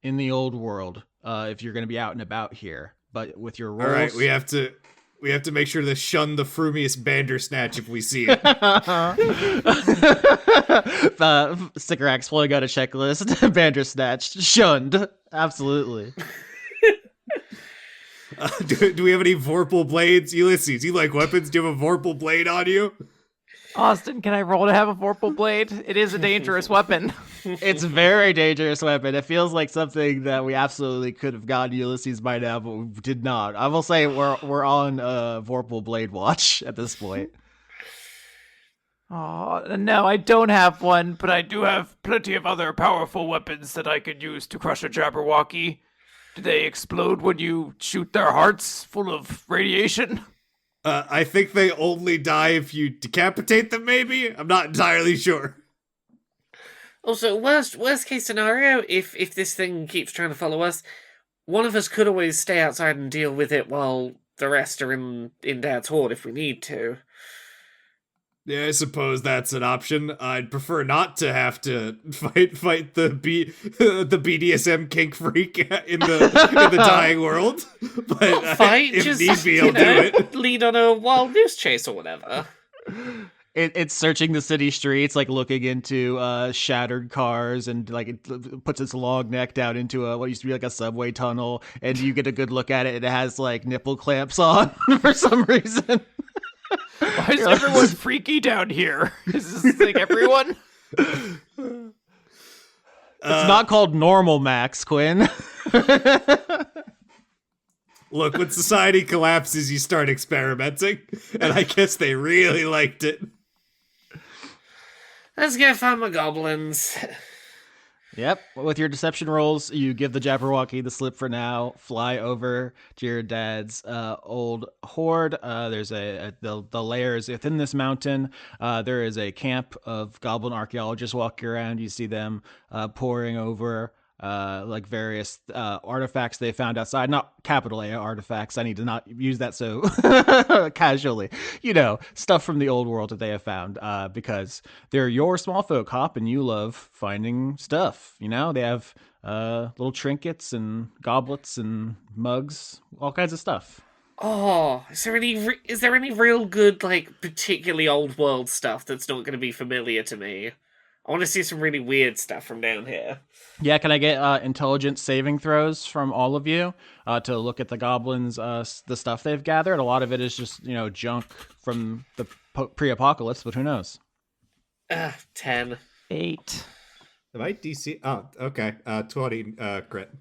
Speaker 3: in the old world if you're going to be out and about here. But with your rolls...
Speaker 1: All right, we have to We have to make sure to shun the frumious Bandersnatch if we see it.
Speaker 3: Sycorax fully got a checklist. Bandersnatch. Shunned. Absolutely.
Speaker 1: Do we have any Vorpal blades? Ulysses, you like weapons? Do you have a Vorpal blade on you?
Speaker 4: Austin, can I roll to have a Vorpal blade? It is a dangerous weapon.
Speaker 3: It's a very dangerous weapon. It feels like something that we absolutely could have gotten Ulysses by now, but we did not. I will say we're on Vorpal blade watch at this point.
Speaker 4: Oh, no, I don't have one, but I do have plenty of other powerful weapons that I could use to crush a Jabberwocky. Do they explode when you shoot their hearts full of radiation?
Speaker 1: I think they only die if you decapitate them, maybe? I'm not entirely sure.
Speaker 2: Also, worst case scenario, if this thing keeps trying to follow us, one of us could always stay outside and deal with it while the rest are in Dad's hoard if we need to.
Speaker 1: Yeah, I suppose that's an option. I'd prefer not to have to fight the BDSM kink freak in the dying world. But
Speaker 2: Not fight,
Speaker 1: if
Speaker 2: just,
Speaker 1: need be, I'll do it.
Speaker 2: Lead on a wild goose chase or whatever.
Speaker 3: It's searching the city streets, like looking into shattered cars, and like it puts its long neck down into what used to be like a subway tunnel, and you get a good look at it. And it has like nipple clamps on for some reason.
Speaker 4: Why is everyone freaky down here? Is this like everyone?
Speaker 3: It's not called normal, Max Quinn.
Speaker 1: Look, when society collapses, you start experimenting, and I guess they really liked it.
Speaker 2: Let's go find my goblins.
Speaker 3: Yep. With your deception rolls, you give the Jabberwocky the slip for now. Fly over to your dad's old hoard. There's the layers within this mountain. There is a camp of goblin archaeologists walking around. You see them poring over like various artifacts they found outside. Not capital A artifacts. I need to not use that so casually. You know, stuff from the old world that they have found because they're your small folk hop and you love finding stuff. You know, they have little trinkets and goblets and mugs, all kinds of stuff.
Speaker 2: Oh, is there any real good, like, particularly old world stuff that's not going to be familiar to me? I want to see some really weird stuff from down here.
Speaker 3: Yeah, can I get intelligence saving throws from all of you to look at the goblins, the stuff they've gathered? A lot of it is just, you know, junk from the pre-apocalypse, but who knows?
Speaker 2: 10.
Speaker 4: 8.
Speaker 1: Am I DC? Oh, okay. 20 crit.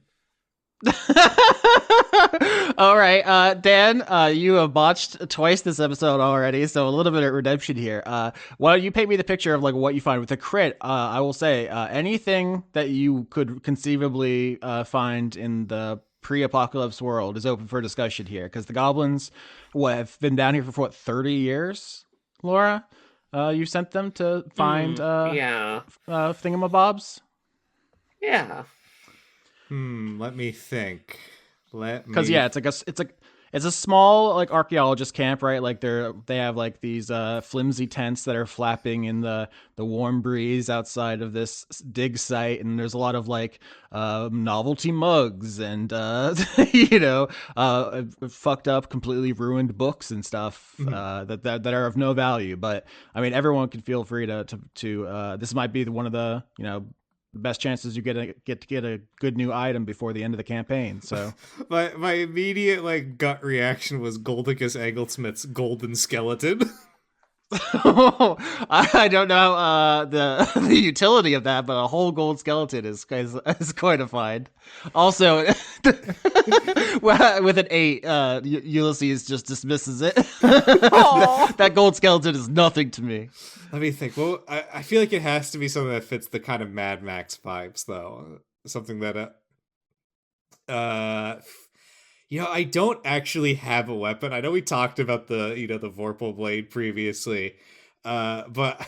Speaker 3: All right, Dan, you have botched twice this episode already, so a little bit of redemption here. Why don't you paint me the picture of like what you find with the crit? I will say anything that you could conceivably find in the pre-apocalypse world is open for discussion here, because the goblins have been down here for 30 years, Laura? You sent them to find thingamabobs?
Speaker 2: Yeah.
Speaker 1: Let me think.
Speaker 3: Because it's a small like archaeologist camp, right? Like they have like these flimsy tents that are flapping in the warm breeze outside of this dig site, and there's a lot of like novelty mugs and you know fucked up, completely ruined books and stuff that are of no value. But I mean, everyone can feel free to this might be one of the, you know, the best chances you get to get a good new item before the end of the campaign. So
Speaker 1: my immediate like gut reaction was Goldicus Anglesmith's golden skeleton.
Speaker 3: I don't know the utility of that, but a whole gold skeleton is quite a find. Also, with an 8, Ulysses just dismisses it. That gold skeleton is nothing to me.
Speaker 1: Let me think. Well, I feel like it has to be something that fits the kind of Mad Max vibes, though. Something that, you know, I don't actually have a weapon. I know we talked about the Vorpal blade previously, but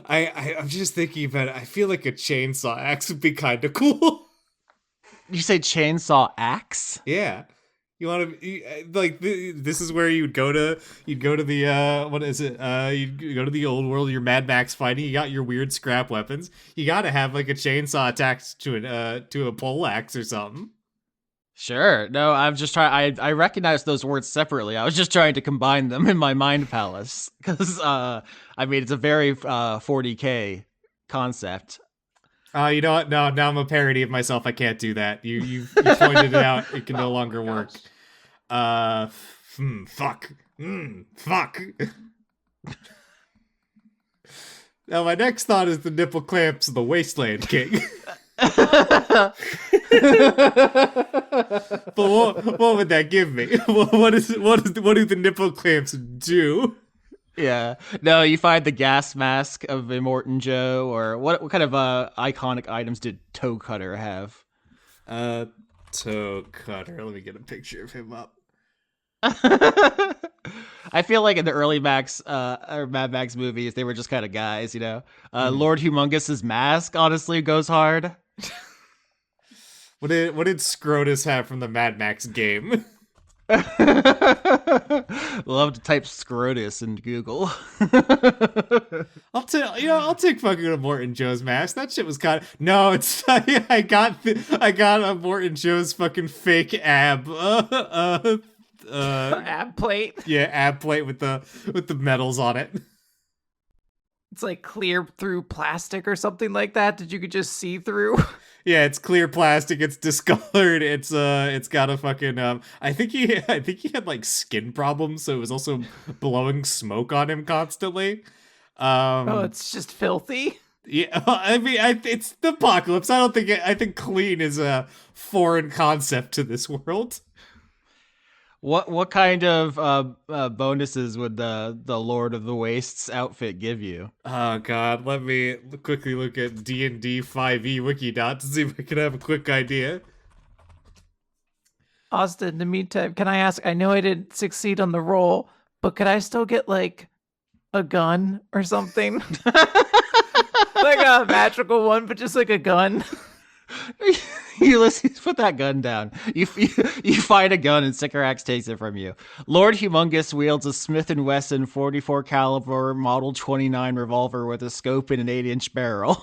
Speaker 1: I'm just thinking about it. I feel like a chainsaw axe would be kind of cool.
Speaker 3: You say chainsaw axe?
Speaker 1: Yeah. You want to like this is where you'd go to the what is it? You'd go to the old world. Your Mad Max fighting. You got your weird scrap weapons. You got to have like a chainsaw attached to a pole axe or something.
Speaker 3: Sure. No, I'm just trying. I recognize those words separately. I was just trying to combine them in my mind palace because, I mean, it's a very 40K concept.
Speaker 1: You know what? No, now I'm a parody of myself. I can't do that. You pointed it out. It can no longer work. Fuck. Fuck. Now, my next thought is the nipple clamps of the Wasteland King. But what would that give me? What do the nipple clamps do?
Speaker 3: Yeah. No, you find the gas mask of Immortan Joe, or what kind of iconic items did Toe Cutter have?
Speaker 1: Toe Cutter. Let me get a picture of him up.
Speaker 3: I feel like in the early Max or Mad Max movies, they were just kind of guys, you know. Lord Humongous's mask honestly goes hard.
Speaker 1: What did Scrotus have from the Mad Max game?
Speaker 3: Love to type Scrotus in Google.
Speaker 1: I'll take fucking Morton Joe's mask. That shit was kind of it's I got a Morton Joe's fucking fake ab
Speaker 4: ab plate.
Speaker 1: Yeah, ab plate with the metals on it.
Speaker 4: It's like clear through plastic or something like that that you could just see through.
Speaker 1: Yeah, it's clear plastic. It's discolored. It's got a fucking I think he had like skin problems, so it was also blowing smoke on him constantly.
Speaker 4: It's just filthy.
Speaker 1: Yeah, I mean, it's the apocalypse. I think clean is a foreign concept to this world.
Speaker 3: What kind of bonuses would the Lord of the Wastes outfit give you?
Speaker 1: Oh god, let me quickly look at D&D 5e wiki.dot to see if I can have a quick idea.
Speaker 4: Austin, in the meantime, can I ask, I know I didn't succeed on the roll, but could I still get like a gun or something? Like a magical one, but just like a gun.
Speaker 3: Ulysses, put that gun down. You find a gun and Sycorax takes it from you. Lord Humongus wields a Smith & Wesson 44 caliber Model 29 revolver with a scope and an 8-inch barrel.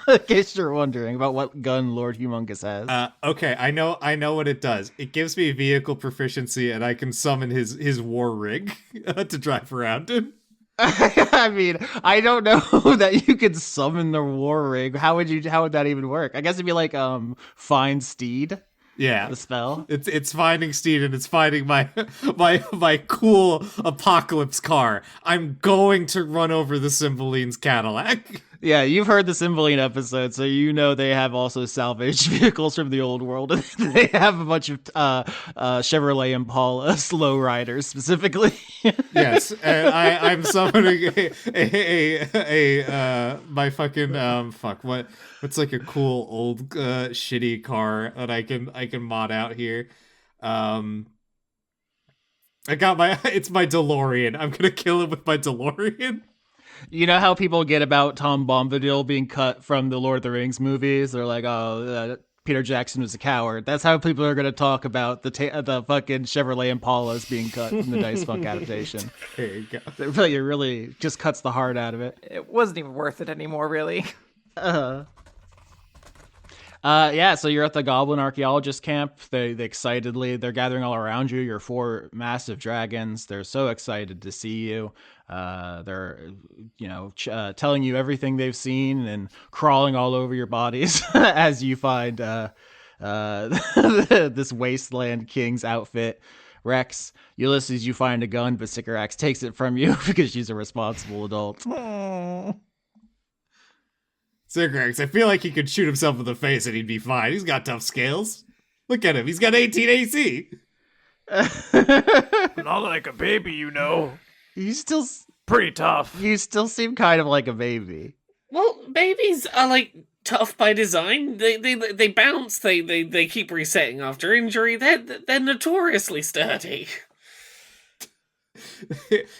Speaker 3: In case you're wondering about what gun Lord Humongus has.
Speaker 1: Okay, I know what it does. It gives me vehicle proficiency, and I can summon his war rig to drive around in.
Speaker 3: I mean, I don't know that you could summon the war rig. How would that even work? I guess it'd be like find steed.
Speaker 1: Yeah,
Speaker 3: the spell.
Speaker 1: It's finding steed, and it's finding my cool apocalypse car. I'm going to run over the Cymbaline's Cadillac.
Speaker 3: Yeah, you've heard the Cymbaline episode, so you know they have also salvaged vehicles from the old world. They have a bunch of Chevrolet Impala slow riders specifically.
Speaker 1: Yes, and I'm summoning my fucking what's like a cool old shitty car that I can mod out here. I got it's my DeLorean. I'm gonna kill it with my DeLorean.
Speaker 3: You know how people get about Tom Bombadil being cut from the Lord of the Rings movies? They're like, Peter Jackson was a coward. That's how people are going to talk about the fucking Chevrolet Impalas being cut from the Dice Funk adaptation.
Speaker 1: There you go.
Speaker 3: It really just cuts the heart out of it.
Speaker 4: It wasn't even worth it anymore, really.
Speaker 3: Yeah, so you're at the Goblin Archaeologist camp. They're gathering all around you. You're 4 massive dragons. They're so excited to see you. They're, telling you everything they've seen and crawling all over your bodies as you find this Wasteland King's outfit. Rex, Ulysses, you find a gun, but Sycorax takes it from you because she's a responsible adult.
Speaker 1: Sycorax, I feel like he could shoot himself in the face and he'd be fine. He's got tough scales. Look at him. He's got 18 AC.
Speaker 4: Not like a baby, you know.
Speaker 3: He's still
Speaker 4: pretty tough.
Speaker 3: You still seem kind of like a baby.
Speaker 2: Well, babies are like tough by design. They bounce. They keep resetting after injury. They're notoriously sturdy.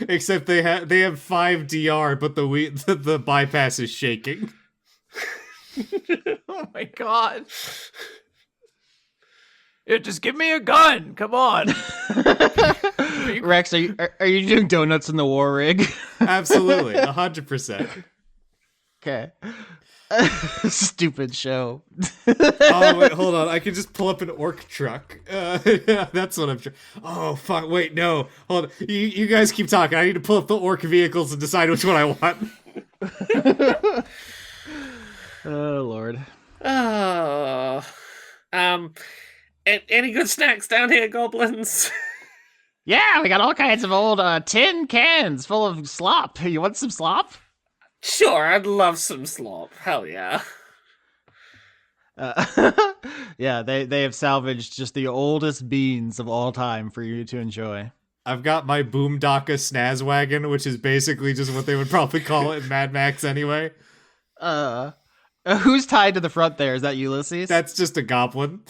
Speaker 1: Except they have 5 DR, but the bypass is shaking.
Speaker 4: Oh my god. Yeah, just give me a gun. Come on.
Speaker 3: Rex, are you doing donuts in the war rig?
Speaker 1: Absolutely, 100%.
Speaker 3: Okay. Stupid show.
Speaker 1: Oh, wait, hold on. I can just pull up an orc truck. That's what I'm trying. Oh, fuck. Wait, no. Hold on. You guys keep talking. I need to pull up the orc vehicles and decide which one I want.
Speaker 3: Oh, Lord.
Speaker 2: Oh. Any good snacks down here, goblins?
Speaker 3: Yeah, we got all kinds of old tin cans full of slop. You want some slop?
Speaker 2: Sure, I'd love some slop. Hell yeah.
Speaker 3: Yeah, they have salvaged just the oldest beans of all time for you to enjoy.
Speaker 1: I've got my Boomdaka Snaz Wagon, which is basically just what they would probably call it in Mad Max anyway.
Speaker 3: Who's tied to the front there? Is that Ulysses?
Speaker 1: That's just a goblin.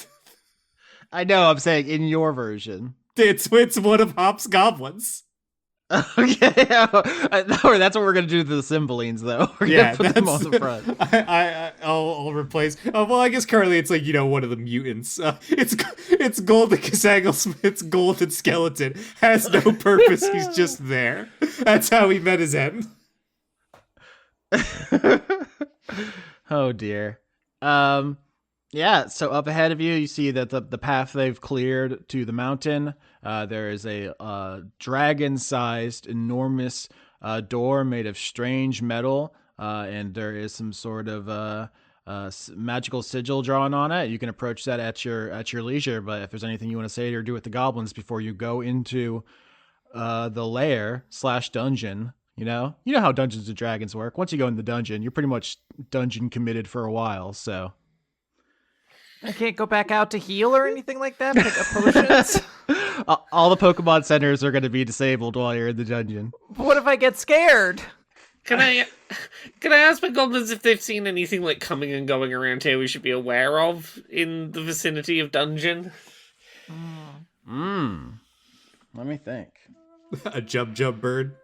Speaker 3: I know, I'm saying in your version.
Speaker 1: It's one of Hop's goblins.
Speaker 3: Okay, that's what we're gonna do to the Cymbalines, though. We're gonna put them on the front.
Speaker 1: I'll replace. Well, I guess currently it's like one of the mutants. It's Golden Smith's golden skeleton has no purpose. He's just there. That's how he met his end.
Speaker 3: Oh dear. Yeah, so up ahead of you, you see that the path they've cleared to the mountain, there is a dragon-sized, enormous door made of strange metal, and there is some sort of magical sigil drawn on it. You can approach that at your leisure, but if there's anything you want to say or do with the goblins before you go into the lair / dungeon, you know how Dungeons and Dragons work. Once you go in the dungeon, you're pretty much dungeon committed for a while, so...
Speaker 4: I can't go back out to heal or anything like that? Pick up potions?
Speaker 3: All the Pokemon centers are going to be disabled while you're in the dungeon.
Speaker 4: What if I get scared?
Speaker 2: Can I ask my goblins if they've seen anything like coming and going around here we should be aware of in the vicinity of dungeon?
Speaker 3: Let me think.
Speaker 1: A jump bird.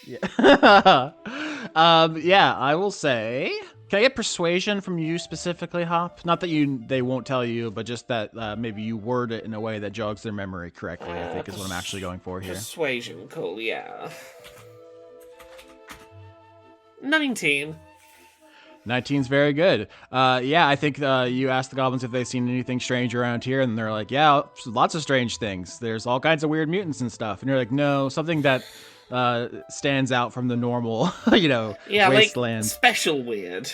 Speaker 3: Yeah. Yeah, I will say... Can I get persuasion from you specifically, Hop? Not that they won't tell you, but just that maybe you word it in a way that jogs their memory correctly, I think is what I'm actually going for here.
Speaker 2: Persuasion, cool, yeah. 19.
Speaker 3: 19's very good. Yeah, I think you asked the goblins if they've seen anything strange around here, and they're like, yeah, lots of strange things. There's all kinds of weird mutants and stuff. And you're like, no, something that... stands out from the normal, Wasteland.
Speaker 2: Like special weird.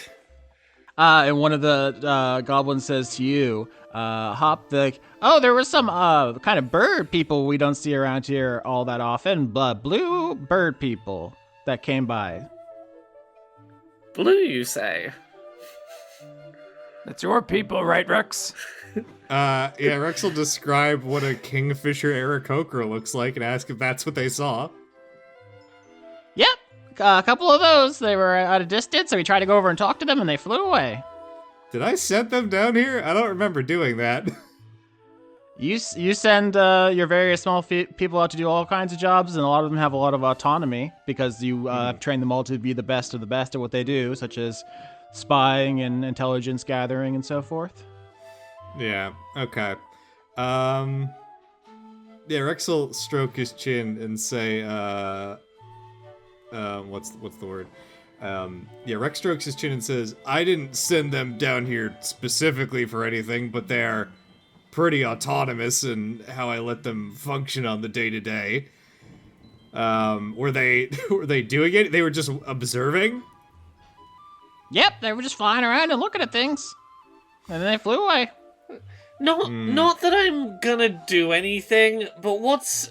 Speaker 3: And one of the goblins says to you, Hop, there were some kind of bird people we don't see around here all that often. Blue bird people that came by.
Speaker 2: Blue, you say?
Speaker 4: That's your people, right, Rex?
Speaker 1: Yeah, Rex will describe what a Kingfisher Aarakocra looks like and ask if that's what they saw.
Speaker 3: Yep, a couple of those. They were at a distance, so we tried to go over and talk to them, and they flew away.
Speaker 1: Did I send them down here? I don't remember doing that.
Speaker 3: You send your various small people out to do all kinds of jobs, and a lot of them have a lot of autonomy because you train them all to be the best of the best at what they do, such as spying and intelligence gathering and so forth.
Speaker 1: Yeah, okay. Yeah, Rex will stroke his chin and say, what's the word? Yeah, Rex strokes his chin and says, I didn't send them down here specifically for anything, but they are pretty autonomous in how I let them function on the day-to-day. Were they doing it? They were just observing?
Speaker 3: Yep, they were just flying around and looking at things. And then they flew away.
Speaker 2: Not that I'm gonna do anything, but what's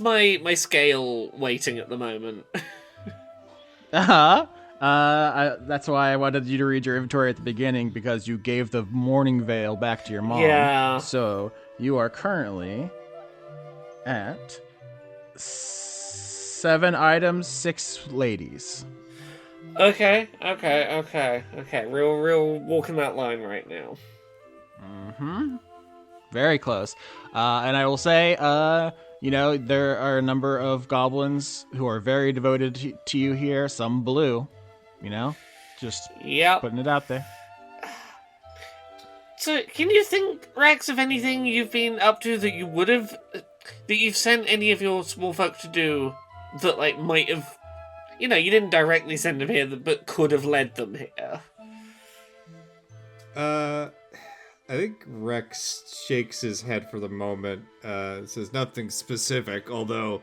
Speaker 2: my scale weighting at the moment?
Speaker 3: That's why I wanted you to read your inventory at the beginning, because you gave the mourning veil back to your mom.
Speaker 2: Yeah.
Speaker 3: So you are currently at 7 items, 6 ladies.
Speaker 2: Okay. Real walking that line right now.
Speaker 3: Mm-hmm. Very close. And I will say, there are a number of goblins who are very devoted to you here. Some blue, just putting it out there.
Speaker 2: So, can you think, Rex, of anything you've been up to that you've sent any of your small folk to do that, might have you didn't directly send them here, but could have led them here.
Speaker 1: I think Rex shakes his head for the moment, says nothing specific, although,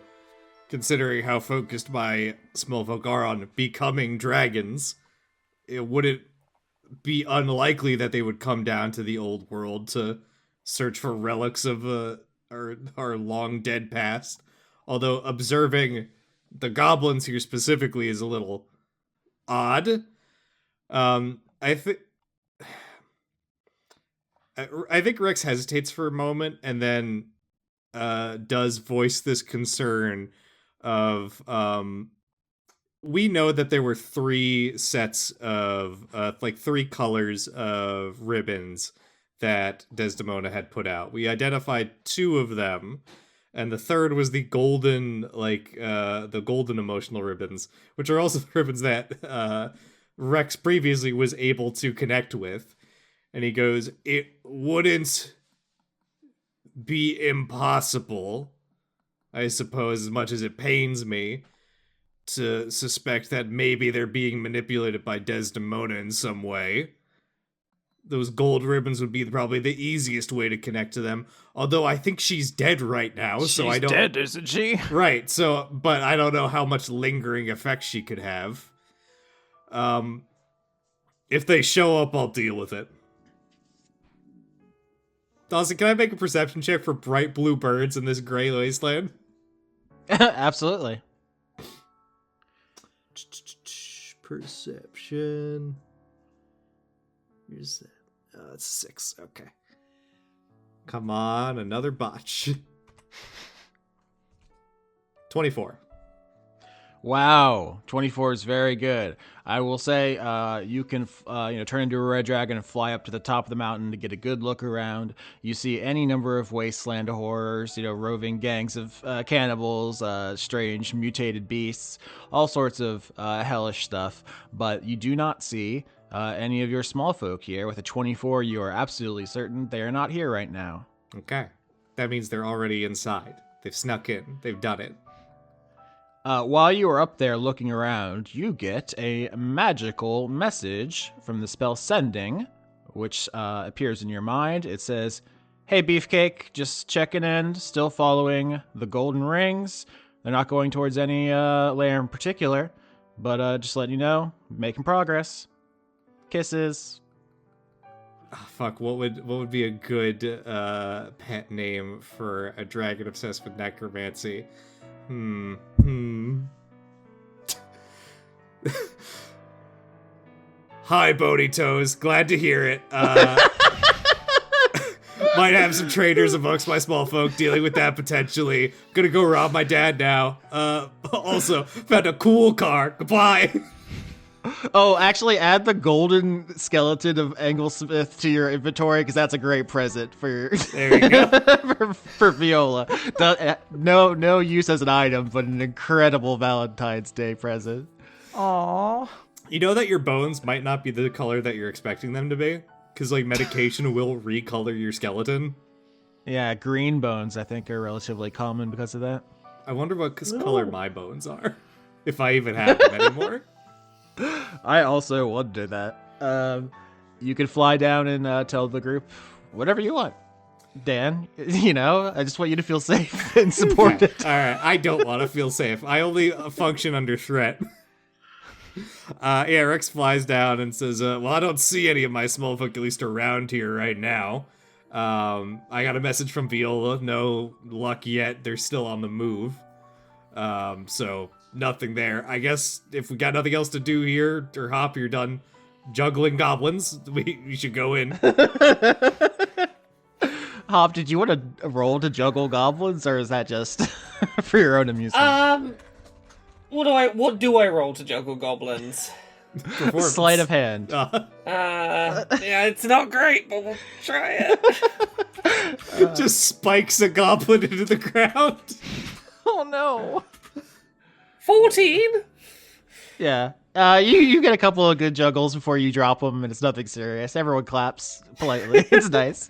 Speaker 1: considering how focused my small folk are on becoming dragons, it wouldn't be unlikely that they would come down to the old world to search for relics of our long dead past. Although observing the goblins here specifically is a little odd. I think Rex hesitates for a moment and then does voice this concern of we know that there were 3 sets of 3 colors of ribbons that Desdemona had put out. We identified 2 of them, and the third was the golden the golden emotional ribbons, which are also the ribbons that Rex previously was able to connect with. And he goes, it wouldn't be impossible, I suppose, as much as it pains me, to suspect that maybe they're being manipulated by Desdemona in some way. Those gold ribbons would be probably the easiest way to connect to them. Although I think she's dead right now, so I don't...
Speaker 4: She's dead, isn't she?
Speaker 1: Right, so, but I don't know how much lingering effect she could have. If they show up, I'll deal with it. Dawson, can I make a perception check for bright blue birds in this gray wasteland?
Speaker 3: Absolutely.
Speaker 1: Perception. Here's that. Oh, it's 6. Okay. Come on, another botch. 24.
Speaker 3: Wow, 24 is very good. I will say you can turn into a red dragon and fly up to the top of the mountain to get a good look around. You see any number of wasteland horrors, roving gangs of cannibals, strange mutated beasts, all sorts of hellish stuff. But you do not see any of your small folk here. With a 24, you are absolutely certain they are not here right now.
Speaker 1: Okay. That means they're already inside. They've snuck in. They've done it.
Speaker 3: While you are up there looking around, you get a magical message from the spell Sending, which appears in your mind. It says, "Hey, Beefcake, just checking in, still following the golden rings. They're not going towards any lair in particular, but just letting you know, making progress. Kisses."
Speaker 1: Oh, fuck, what would be a good pet name for a dragon obsessed with necromancy? Hi, Bony Toes. Glad to hear it. Might have some traders amongst my small folk dealing with that potentially. Gonna go rob my dad now. Also, found a cool car. Goodbye.
Speaker 3: Oh, actually add the golden skeleton of Anglesmith to your inventory, because that's a great present for
Speaker 1: There you go.
Speaker 3: for Viola. No use as an item, but an incredible Valentine's Day present.
Speaker 4: Aww.
Speaker 1: You know that your bones might not be the color that you're expecting them to be? Because, medication will recolor your skeleton.
Speaker 3: Yeah, green bones, I think, are relatively common because of that.
Speaker 1: I wonder what color my bones are. If I even have them anymore.
Speaker 3: I also wonder that. You can fly down and tell the group whatever you want. Dan, I just want you to feel safe and supported.
Speaker 1: Okay. All right, I don't want to feel safe. I only function under threat. Rex flies down and says, well, I don't see any of my small folk, at least around here right now. I got a message from Viola. No luck yet. They're still on the move. So nothing there. I guess if we got nothing else to do here, or Hop, you're done juggling goblins, we should go in.
Speaker 3: Hop, did you want to roll to juggle goblins, or is that just for your own amusement?
Speaker 2: What do I roll to juggle goblins?
Speaker 3: Sleight of hand.
Speaker 2: Yeah, it's not great, but we'll try it.
Speaker 1: Just spikes a goblin into the ground.
Speaker 4: Oh no.
Speaker 2: 14?
Speaker 3: Yeah. You get a couple of good juggles before you drop them, and it's nothing serious. Everyone claps politely. It's nice.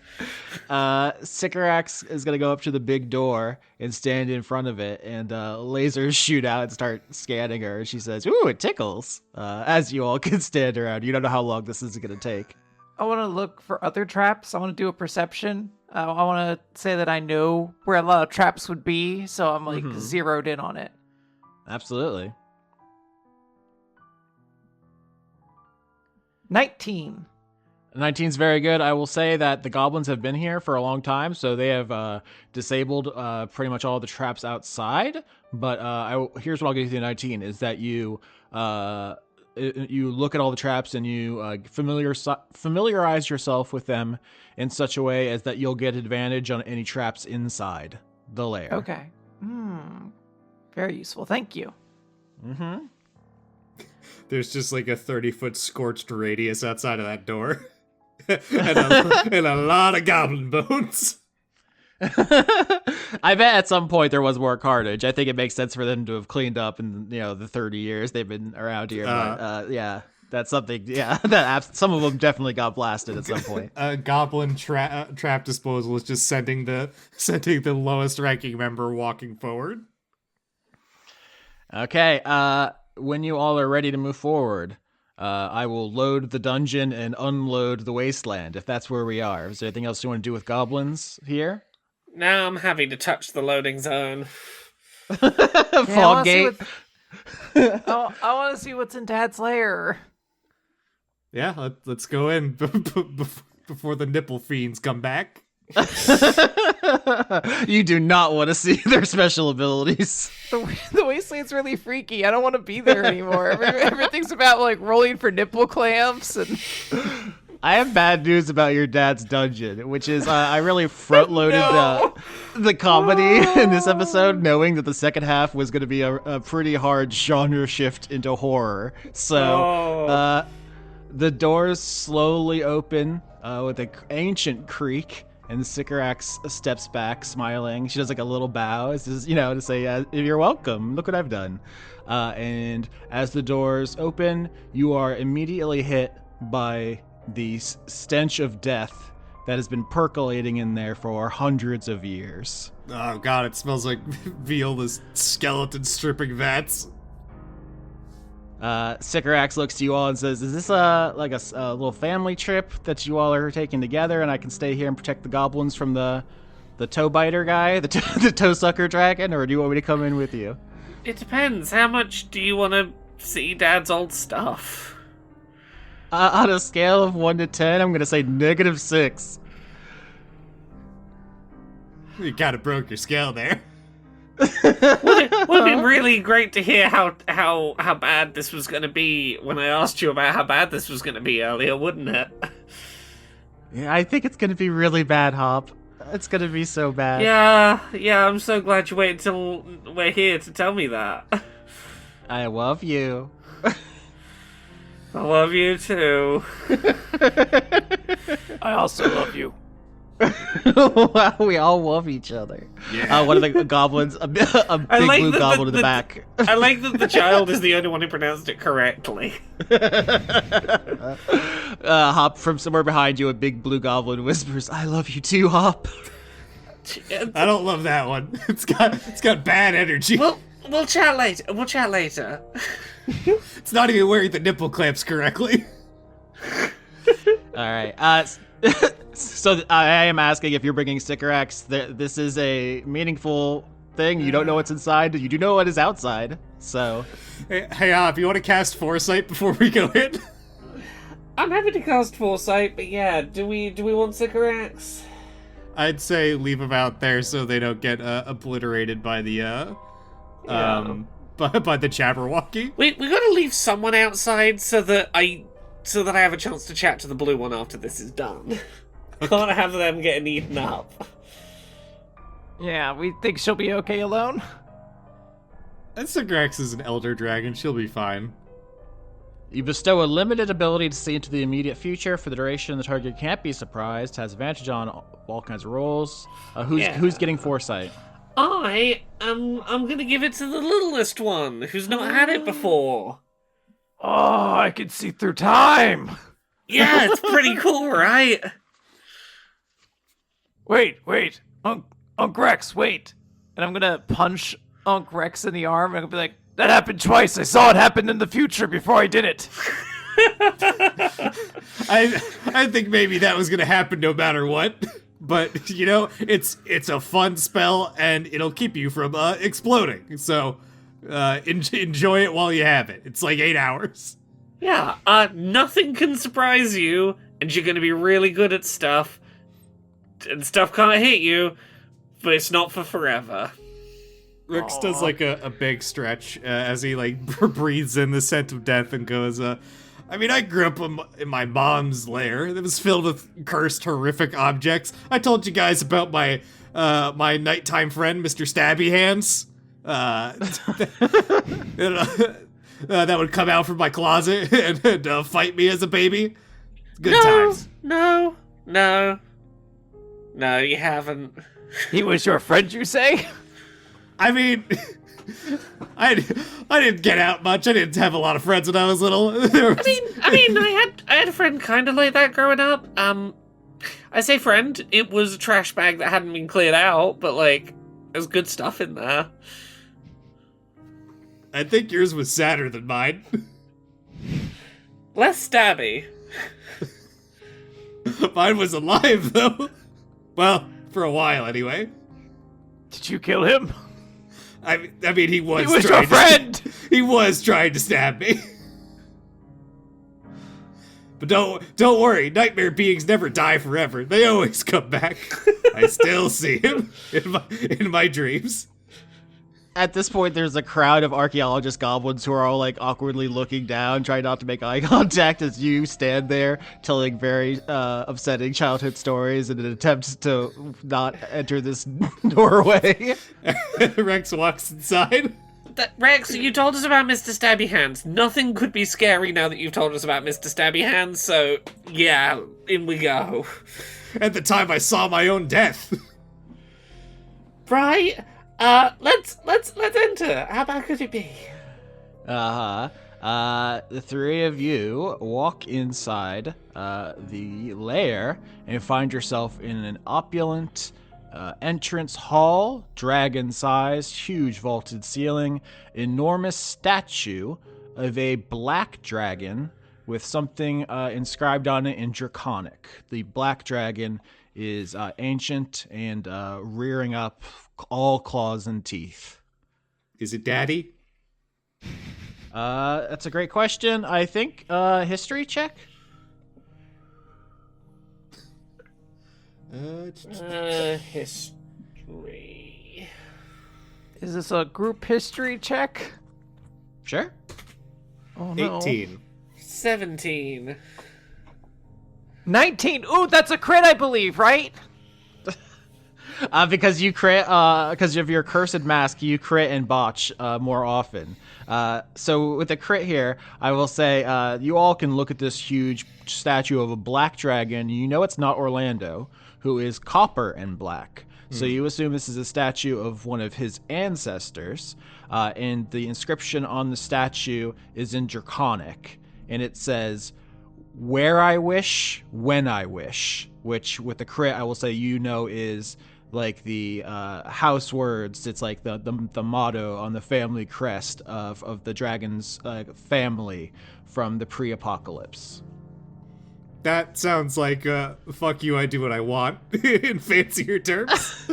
Speaker 3: Sycorax is gonna go up to the big door and stand in front of it, and lasers shoot out and start scanning her. She says, "Ooh, it tickles." As you all can stand around, you don't know how long this is gonna take.
Speaker 4: I want to look for other traps. I want to do a perception. I want to say that I know where a lot of traps would be, so I'm like zeroed in on it.
Speaker 3: Absolutely.
Speaker 4: 19.
Speaker 3: 19's very good. I will say that the goblins have been here for a long time, so they have disabled pretty much all the traps outside. But here's what I'll give you the 19 is that you look at all the traps and you familiarize yourself with them in such a way as that you'll get advantage on any traps inside the lair.
Speaker 4: Okay. Very useful. Thank you.
Speaker 3: Mm-hmm.
Speaker 1: There's just like a 30-foot scorched radius outside of that door. and a lot of goblin bones.
Speaker 3: I bet at some point there was more carnage. I think it makes sense for them to have cleaned up in the 30 years they've been around here. But yeah, that's something. Yeah, some of them definitely got blasted at some point.
Speaker 1: Goblin trap disposal is just sending the lowest ranking member walking forward.
Speaker 3: Okay. When you all are ready to move forward, I will load the dungeon and unload the wasteland, if that's where we are. Is there anything else you want to do with goblins here?
Speaker 2: Now I'm happy to touch the loading zone.
Speaker 3: Fog gate.
Speaker 4: I want to see what's in Dad's lair.
Speaker 1: Yeah, let's go in before the nipple fiends come back.
Speaker 3: You do not want to see their special abilities.
Speaker 4: The wasteland's really freaky. I don't want to be there anymore. Everything's about like rolling for nipple clamps and.
Speaker 3: I have bad news about your dad's dungeon, which is I really front-loaded the comedy in this episode, knowing that the second half was going to be a pretty hard genre shift into horror. So the doors slowly open with an ancient creak. And Sycorax steps back, smiling. She does like a little bow, it's just, to say, "You're welcome. Look what I've done." And as the doors open, you are immediately hit by the stench of death that has been percolating in there for hundreds of years.
Speaker 1: Oh god, it smells like Viola's skeleton stripping vats.
Speaker 3: Sycorax looks to you all and says, "Is this a little family trip that you all are taking together, and I can stay here and protect the goblins from the toe biter guy, the toe sucker dragon, or do you want me to come in with you?"
Speaker 2: It depends. How much do you want to see Dad's old stuff?
Speaker 3: On a scale of 1 to 10, I'm gonna say -6.
Speaker 1: You kind of broke your scale there.
Speaker 2: Would it be really great to hear how bad this was going to be when I asked you about how bad this was going to be earlier, wouldn't it?
Speaker 3: Yeah, I think it's gonna be really bad, Hop. It's gonna be so bad.
Speaker 2: Yeah, I'm so glad you waited till we're here to tell me that.
Speaker 3: I love you.
Speaker 2: I love you too.
Speaker 4: I also love you.
Speaker 3: We all love each other.
Speaker 1: Yeah.
Speaker 3: One of the goblins, a big blue goblin in the back.
Speaker 2: I like that the child is the only one who pronounced it correctly.
Speaker 3: Hop, from somewhere behind you, a big blue goblin whispers, "I love you too, Hop."
Speaker 1: I don't love that one. It's got bad energy.
Speaker 2: We'll chat later.
Speaker 1: It's not even wearing the nipple clamps correctly.
Speaker 3: All right. So I am asking if you're bringing Sycorax. This is a meaningful thing. You don't know what's inside. You do know what is outside. So,
Speaker 1: Hey, if you want to cast Foresight before we go in?
Speaker 2: I'm happy to cast Foresight, but yeah, do we want Sycorax?
Speaker 1: I'd say leave them out there so they don't get obliterated by the by the Jabberwocky.
Speaker 2: We gotta leave someone outside so that I have a chance to chat to the blue one after this is done. Can't have them getting eaten up.
Speaker 4: Yeah, we think she'll be okay alone.
Speaker 1: And Sycorax is an elder dragon. She'll be fine.
Speaker 3: you bestow a limited ability to see into the immediate future. For the duration, the target can't be surprised. Has advantage on all kinds of rolls. Who's getting foresight?
Speaker 2: I'm gonna give it to the littlest one, who's not had it before.
Speaker 4: Oh, I can see through time.
Speaker 2: Yeah, it's pretty cool, right?
Speaker 4: Wait. Unc Rex, wait. And I'm gonna punch Unc Rex in the arm, and I'm gonna be like, that happened twice. I saw it happen in the future before I did it.
Speaker 1: I think maybe that was gonna happen no matter what. But you know, it's a fun spell and it'll keep you from exploding. So enjoy it while you have it. It's like 8 hours.
Speaker 2: Yeah, nothing can surprise you, and you're gonna be really good at stuff, and stuff can't hit you, but it's not for forever.
Speaker 1: Rex does like a big stretch as he like breathes in the scent of death and goes, I mean, I grew up in my mom's lair that was filled with cursed, horrific objects. I told you guys about my my nighttime friend, Mr. Stabby Hands. That would come out from my closet and fight me as a baby. Good times.
Speaker 2: No, you haven't.
Speaker 4: He was your friend, you say?
Speaker 1: I mean, I didn't get out much. I didn't have a lot of friends when I was little.
Speaker 2: I had a friend kind of like that growing up. I say friend, it was a trash bag that hadn't been cleared out, but like, there's good stuff in there.
Speaker 1: I think yours was sadder than mine.
Speaker 2: Less stabby.
Speaker 1: Mine was alive, though. Well, for a while, anyway.
Speaker 4: Did you kill him?
Speaker 1: I mean, he was
Speaker 4: your
Speaker 1: trying
Speaker 4: friend!
Speaker 1: He was trying to stab me. But don't worry, nightmare beings never die forever. They always come back. I still see him in my dreams.
Speaker 3: At this point, there's a crowd of archaeologist goblins who are all like awkwardly looking down, trying not to make eye contact as you stand there telling very upsetting childhood stories in an attempt to not enter this doorway.
Speaker 1: Rex walks inside.
Speaker 2: Rex, you told us about Mr. Stabby Hands. Nothing could be scary now that you've told us about Mr. Stabby Hands, so yeah, in we go.
Speaker 1: At the time I saw my own death.
Speaker 2: Right? Let's enter. How bad could it be?
Speaker 3: The three of you walk inside the lair and find yourself in an opulent entrance hall, dragon-sized, huge vaulted ceiling, enormous statue of a black dragon with something inscribed on it in Draconic. The black dragon is ancient and rearing up all claws and teeth.
Speaker 1: Is it Daddy?
Speaker 3: That's a great question. I think history check.
Speaker 2: History.
Speaker 4: Is this a group history check?
Speaker 3: Sure.
Speaker 4: Oh no.
Speaker 1: 18.
Speaker 2: 17.
Speaker 4: 19. Ooh, that's a crit, I believe, right?
Speaker 3: Because you crit, because of your cursed mask, you crit and botch more often. So with the crit here, I will say you all can look at this huge statue of a black dragon. You know it's not Orlando, who is copper and black. So you assume this is a statue of one of his ancestors, and the inscription on the statue is in Draconic, and it says, "Where I wish, when I wish," which with the crit, I will say you know is like the house words. It's like the motto on the family crest of the dragon's family from the pre-apocalypse.
Speaker 1: That sounds like fuck you, I do what I want in fancier terms.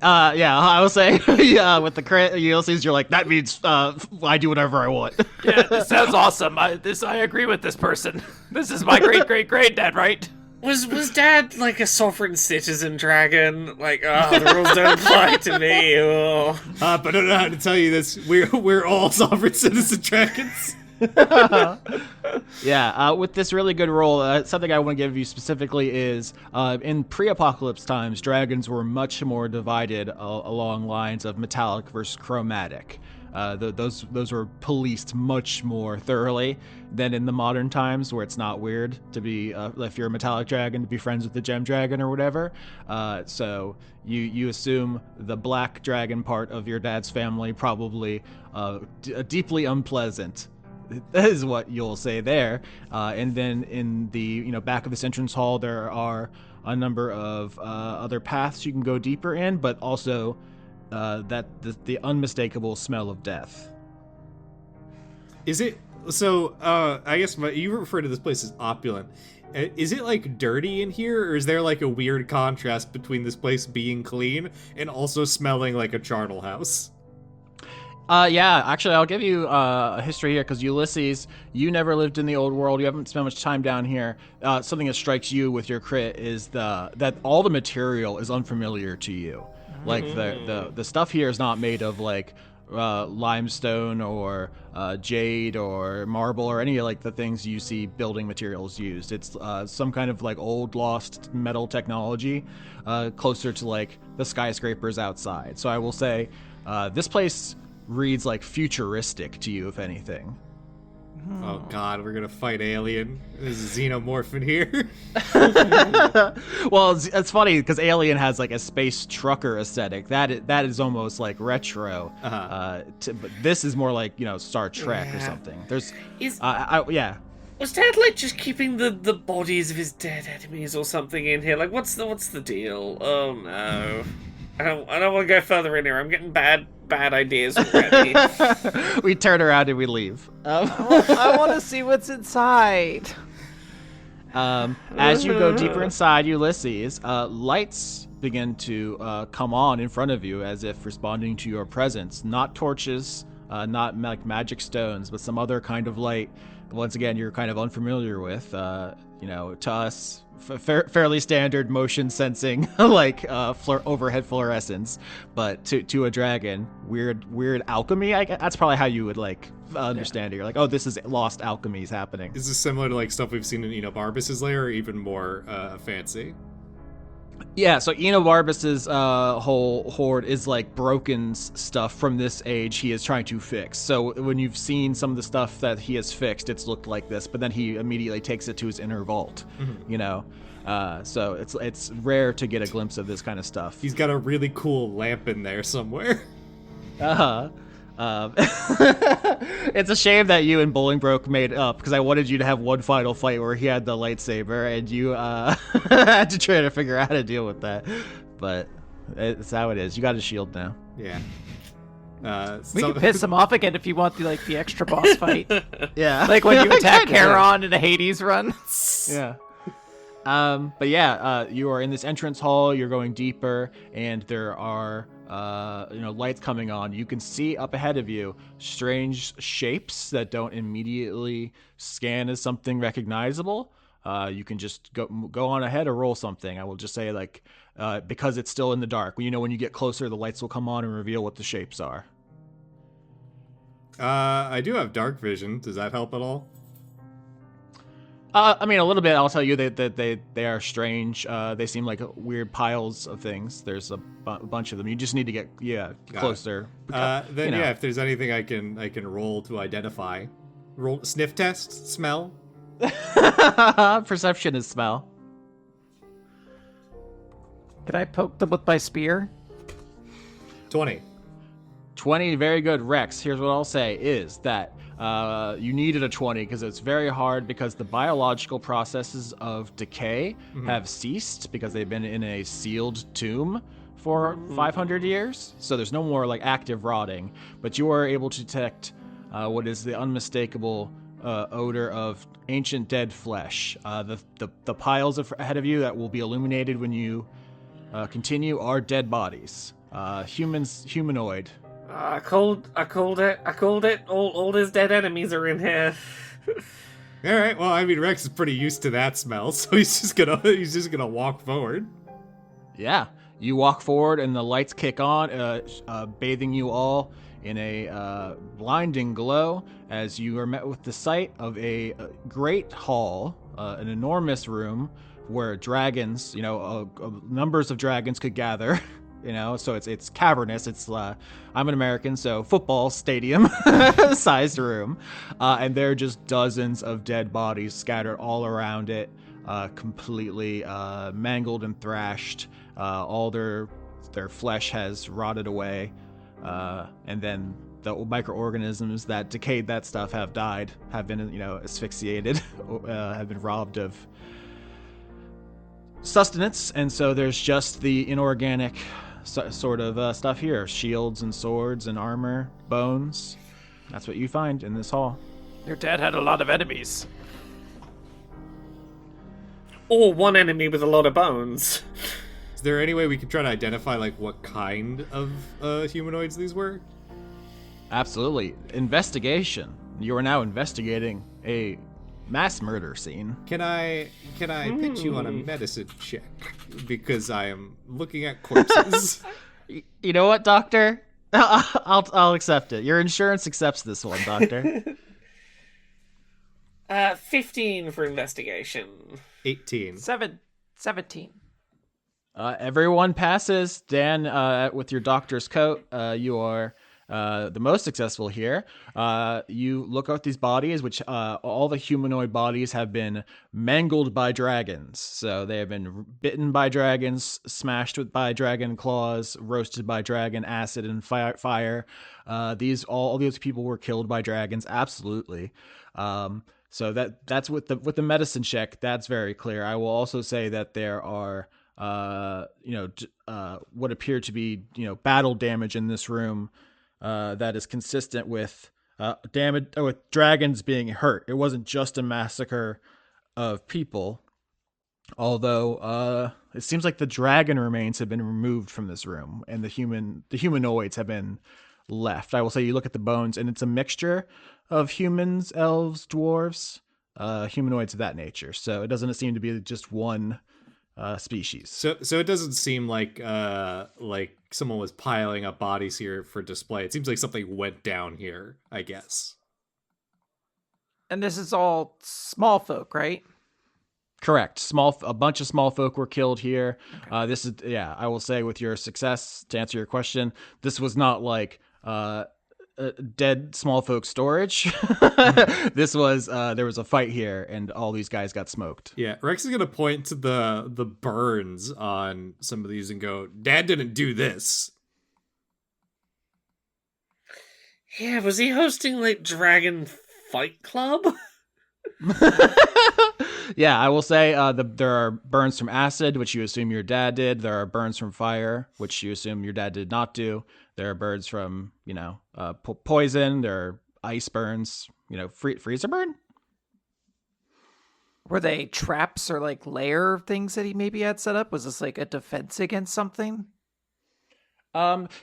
Speaker 3: Yeah, I will say, yeah, with the crit, Ulysses, you're like, that means I do whatever I want.
Speaker 4: Yeah, this sounds awesome. I agree with this person. This is my great-great-granddad, right?
Speaker 2: Was Dad like a sovereign citizen dragon? Like, oh, the rules don't apply to me. Oh.
Speaker 1: But I don't know how to tell you this. We're all sovereign citizen dragons.
Speaker 3: Yeah, with this really good roll, something I want to give you specifically is in pre-apocalypse times, dragons were much more divided along lines of metallic versus chromatic. Those were policed much more thoroughly than in the modern times, where it's not weird to be, if you're a metallic dragon, to be friends with the gem dragon or whatever. So you assume the black dragon part of your dad's family probably deeply unpleasant that is what you'll say there. And then in the back of this entrance hall, there are a number of other paths you can go deeper in, but also the unmistakable smell of death.
Speaker 1: Is it so? I guess you refer to this place as opulent. Is it like dirty in here, or is there like a weird contrast between this place being clean and also smelling like a charnel house?
Speaker 3: Yeah, actually, I'll give you a history here, because Ulysses, you never lived in the old world. You haven't spent much time down here. Something that strikes you with your crit is that all the material is unfamiliar to you. Like the stuff here is not made of like limestone or jade or marble or any like the things you see building materials used. It's some kind of like old lost metal technology, closer to like the skyscrapers outside. So I will say this place reads like futuristic to you, if anything.
Speaker 1: Oh god, we're gonna fight alien. There's a xenomorph in here.
Speaker 3: Well, it's funny because Alien has like a space trucker aesthetic. That is almost like retro. But this is more like Star Trek or something. There's yeah.
Speaker 2: Was Dad like just keeping the bodies of his dead enemies or something in here? Like, what's the deal? Oh no, I don't want to go further in here. I'm getting bad ideas already.
Speaker 3: We turn around and we leave.
Speaker 4: I want to see what's inside.
Speaker 3: As you go deeper inside, Ulysses, lights begin to come on in front of you as if responding to your presence. Not torches, not like magic stones, but some other kind of light. Once again, you're kind of unfamiliar with. To us, fairly standard motion sensing, like overhead fluorescence, but to a dragon, weird alchemy. That's probably how you would like understand it. You're like, oh, this is lost alchemy is happening.
Speaker 1: Is this similar to like stuff we've seen in Enobarbus's lair, or even more fancy?
Speaker 3: Yeah, so Enobarbus's whole hoard is like broken stuff from this age he is trying to fix. So when you've seen some of the stuff that he has fixed, it's looked like this, but then he immediately takes it to his inner vault, So it's rare to get a glimpse of this kind of stuff.
Speaker 1: He's got a really cool lamp in there somewhere.
Speaker 3: It's a shame that you and Bolingbroke made up, because I wanted you to have one final fight where he had the lightsaber and you had to try to figure out how to deal with that. But it's how it is. You got a shield now.
Speaker 1: Yeah.
Speaker 4: We can piss him off again if you want the extra boss fight.
Speaker 3: Yeah.
Speaker 4: Like when you attack Charon in a Hades run.
Speaker 3: Yeah. But yeah, you are in this entrance hall. You're going deeper, and there are lights coming on. You can see up ahead of you strange shapes that don't immediately scan as something recognizable. You can just go on ahead or roll something. I will just say because it's still in the dark. When you get closer, the lights will come on and reveal what the shapes are.
Speaker 1: I do have dark vision. Does that help at all?
Speaker 3: A little bit. I'll tell you that they are strange. They seem like weird piles of things. There's a bunch of them. You just need to get closer.
Speaker 1: If there's anything I can roll to identify, roll sniff test, smell.
Speaker 3: Perception is smell.
Speaker 4: Can I poke them with my spear?
Speaker 1: 20.
Speaker 3: 20, very good. Rex, here's what I'll say is that you needed a 20 because it's very hard, because the biological processes of decay have ceased because they've been in a sealed tomb for 500 years. So there's no more like active rotting, but you are able to detect what is the unmistakable odor of ancient dead flesh. The piles ahead of you that will be illuminated when you continue are dead bodies. Humanoid.
Speaker 2: I called it. All his dead enemies are in here.
Speaker 1: All right. Well, Rex is pretty used to that smell, so he's just gonna walk forward.
Speaker 3: Yeah, you walk forward, and the lights kick on, bathing you all in a blinding glow as you are met with the sight of a great hall, an enormous room where dragons, numbers of dragons could gather. So it's cavernous. It's I'm an American, so football stadium sized room, and there are just dozens of dead bodies scattered all around it, completely mangled and thrashed. All their flesh has rotted away, and then the microorganisms that decayed that stuff have died, have been, asphyxiated, have been robbed of sustenance, and so there's just the inorganic sort of stuff here: shields and swords and armor, bones. That's what you find in this hall.
Speaker 4: Your dad had a lot of enemies.
Speaker 2: Or one enemy with a lot of bones.
Speaker 1: Is there any way we could try to identify, like, what kind of humanoids these were?
Speaker 3: Absolutely. Investigation. You are now investigating a mass murder scene.
Speaker 1: Can I pitch you on a medicine check? Because I am looking at corpses.
Speaker 3: You know what, Doctor? I'll accept it. Your insurance accepts this one, Doctor.
Speaker 2: 15 for investigation.
Speaker 1: 18.
Speaker 4: 17.
Speaker 3: Everyone passes. Dan, with your doctor's coat, you are the most successful here. You look at these bodies, which all the humanoid bodies have been mangled by dragons. So they have been bitten by dragons, smashed by dragon claws, roasted by dragon acid and fire. All these people were killed by dragons. Absolutely. So that's with the medicine check. That's very clear. I will also say that there are what appear to be battle damage in this room that is consistent with damage with dragons being hurt. It wasn't just a massacre of people, although it seems like the dragon remains have been removed from this room and the humanoids have been left. I will say you look at the bones and it's a mixture of humans, elves, dwarves, humanoids of that nature. So it doesn't seem to be just one species.
Speaker 1: So it doesn't seem like someone was piling up bodies here for display. It seems like something went down here, I guess.
Speaker 4: And this is all small folk, right?
Speaker 3: Correct. A bunch of small folk were killed here. Okay. I will say with your success, to answer your question, this was not like dead small folk storage. This was there was a fight here and all these guys got smoked.
Speaker 1: Yeah, Rex is gonna point to the burns on some of these and go, Dad didn't do this.
Speaker 2: Yeah, was he hosting like Dragon Fight Club?
Speaker 3: Yeah, I will say there are burns from acid, which you assume your dad did. There are burns from fire, which you assume your dad did not do. There are burns from, poison. There are ice burns, freezer burn.
Speaker 4: Were they traps or like lair things that he maybe had set up? Was this like a defense against something?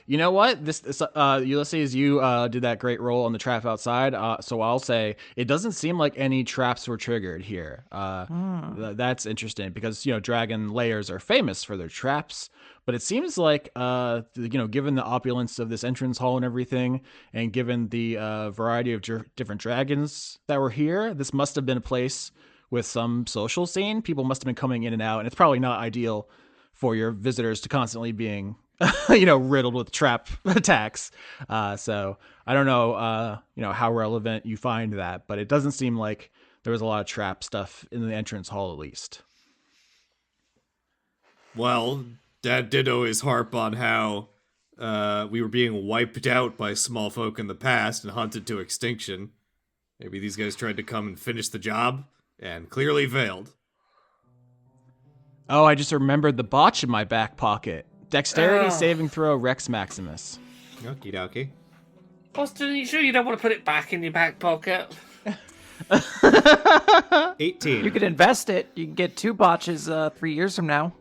Speaker 3: You know what? This Ulysses, you did that great roll on the trap outside. So I'll say it doesn't seem like any traps were triggered here. That's interesting because dragon lairs are famous for their traps, but it seems like given the opulence of this entrance hall and everything, and given the variety of different dragons that were here, this must have been a place with some social scene. People must have been coming in and out, and it's probably not ideal for your visitors to constantly being riddled with trap attacks. So I don't know, how relevant you find that, but it doesn't seem like there was a lot of trap stuff in the entrance hall, at least.
Speaker 1: Well, Dad did always harp on how we were being wiped out by small folk in the past and hunted to extinction. Maybe these guys tried to come and finish the job and clearly failed.
Speaker 3: Oh, I just remembered the botch in my back pocket. Dexterity saving throw Rex Maximus.
Speaker 1: Okie dokie.
Speaker 2: Austin, are you sure you don't want to put it back in your back pocket?
Speaker 1: 18.
Speaker 4: You could invest it. You can get 2 botches 3 years from now.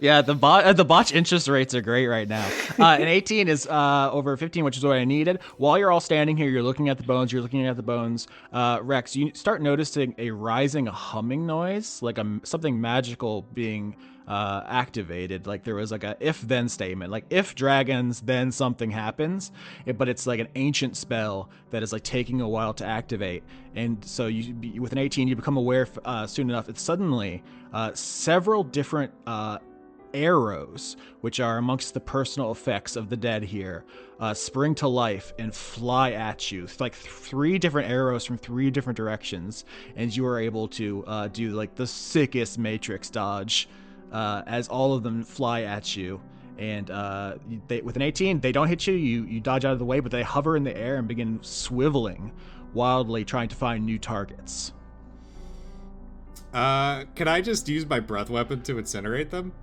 Speaker 3: Yeah, the botch interest rates are great right now. And 18 is over 15, which is what I needed. While you're all standing here, you're looking at the bones. Rex, you start noticing a rising humming noise, like something magical being activated. Like there was like a if-then statement, like if dragons, then something happens. But it's like an ancient spell that is like taking a while to activate. And so with an 18, you become aware soon enough. It's suddenly several different arrows, which are amongst the personal effects of the dead here, spring to life and fly at you. Like 3 different arrows from 3 different directions, and you are able to do like the sickest Matrix dodge as all of them fly at you. And with an 18, they don't hit you. You dodge out of the way, but they hover in the air and begin swiveling wildly, trying to find new targets.
Speaker 1: Can I just use my breath weapon to incinerate them?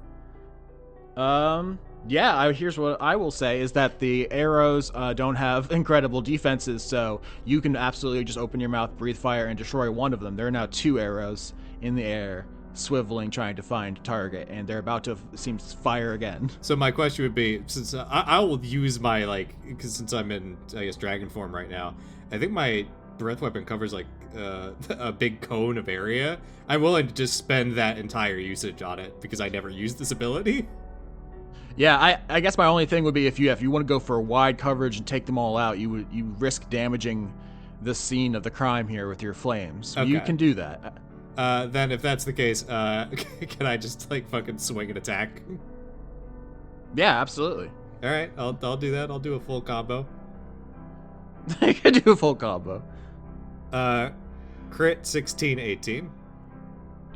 Speaker 3: Yeah, here's what I will say is that the arrows don't have incredible defenses, so you can absolutely just open your mouth, breathe fire, and destroy one of them. There are now 2 arrows in the air, swiveling, trying to find a target, and they're about to, seems, fire again.
Speaker 1: So my question would be, since I will use my, because since I'm in, I guess, dragon form right now, I think my breath weapon covers, a big cone of area. I'm willing to just spend that entire usage on it, because I never used this ability.
Speaker 3: Yeah, I guess my only thing would be if you want to go for wide coverage and take them all out, you risk damaging the scene of the crime here with your flames. Okay. You can do that.
Speaker 1: Then if that's the case, can I just fucking swing and attack?
Speaker 3: Yeah, absolutely.
Speaker 1: All right, I'll do that. I'll do a full combo.
Speaker 3: You can do a full combo.
Speaker 1: Crit 16-18.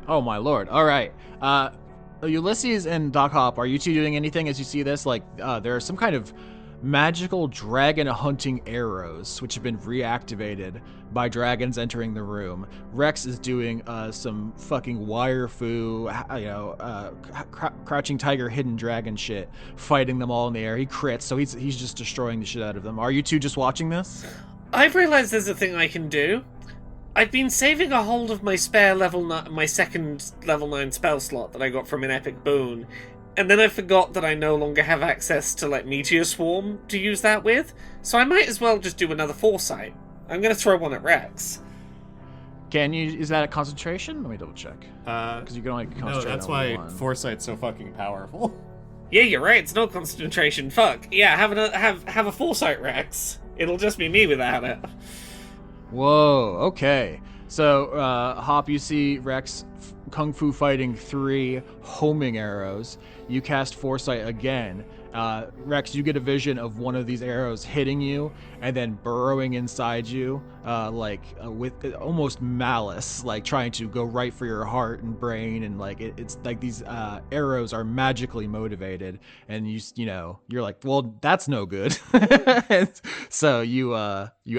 Speaker 3: Oh my lord! All right. Ulysses and Doc Hop, are you two doing anything as you see this? There are some kind of magical dragon hunting arrows, which have been reactivated by dragons entering the room. Rex is doing some fucking wire fu, crouching tiger, hidden dragon shit, fighting them all in the air. He crits, so he's just destroying the shit out of them. Are you two just watching this?
Speaker 2: I've realized there's a thing I can do. I've been saving a hold of my spare my second level 9 spell slot that I got from an epic boon, and then I forgot that I no longer have access to Meteor Swarm to use that with, so I might as well just do another Foresight. I'm gonna throw one at Rex.
Speaker 3: Is that a concentration? Let me double check. Because you can only concentrate.
Speaker 1: No, that's why Foresight's so fucking powerful.
Speaker 2: Yeah, you're right, it's no concentration, fuck. Yeah, have a Foresight, Rex. It'll just be me without it.
Speaker 3: Whoa, okay. So, Hop, you see Rex Kung Fu fighting 3 homing arrows. You cast Foresight again. Rex, you get a vision of one of these arrows hitting you and then burrowing inside you, with almost malice, trying to go right for your heart and brain, and it's like these arrows are magically motivated, and you're like, well, that's no good. So you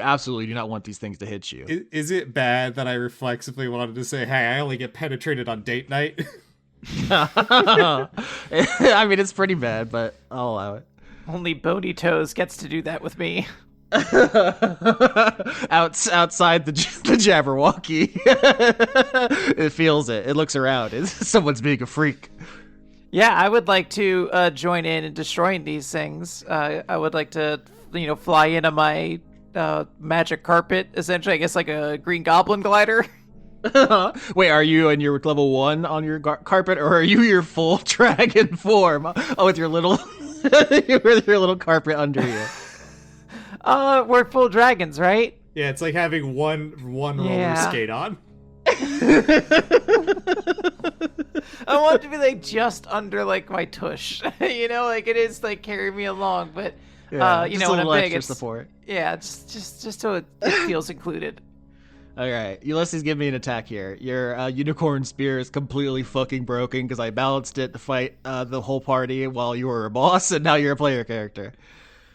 Speaker 3: absolutely do not want these things to hit you.
Speaker 1: Is it bad that I reflexively wanted to say, hey, I only get penetrated on date night?
Speaker 3: I mean, it's pretty bad, but I'll allow it.
Speaker 4: Only Bony Toes gets to do that with me.
Speaker 3: Outside the Jabberwocky. It feels it. It looks around. Someone's being a freak.
Speaker 4: Yeah, I would like to join in destroying these things. I would like to, fly into my magic carpet, essentially. I guess like a Green Goblin glider.
Speaker 3: Wait, are you in your level 1 on your carpet, or are you your full dragon form with your little with your little carpet under you?
Speaker 4: We're full dragons, right?
Speaker 1: Yeah, it's like having one roller skate on.
Speaker 4: I want it to be just under my tush, it is carrying me along, but when I'm big, it's
Speaker 3: support.
Speaker 4: Yeah, just so it feels included.
Speaker 3: All right, Ulysses, give me an attack here. Your unicorn spear is completely fucking broken because I balanced it to fight the whole party while you were a boss, and now you're a player character.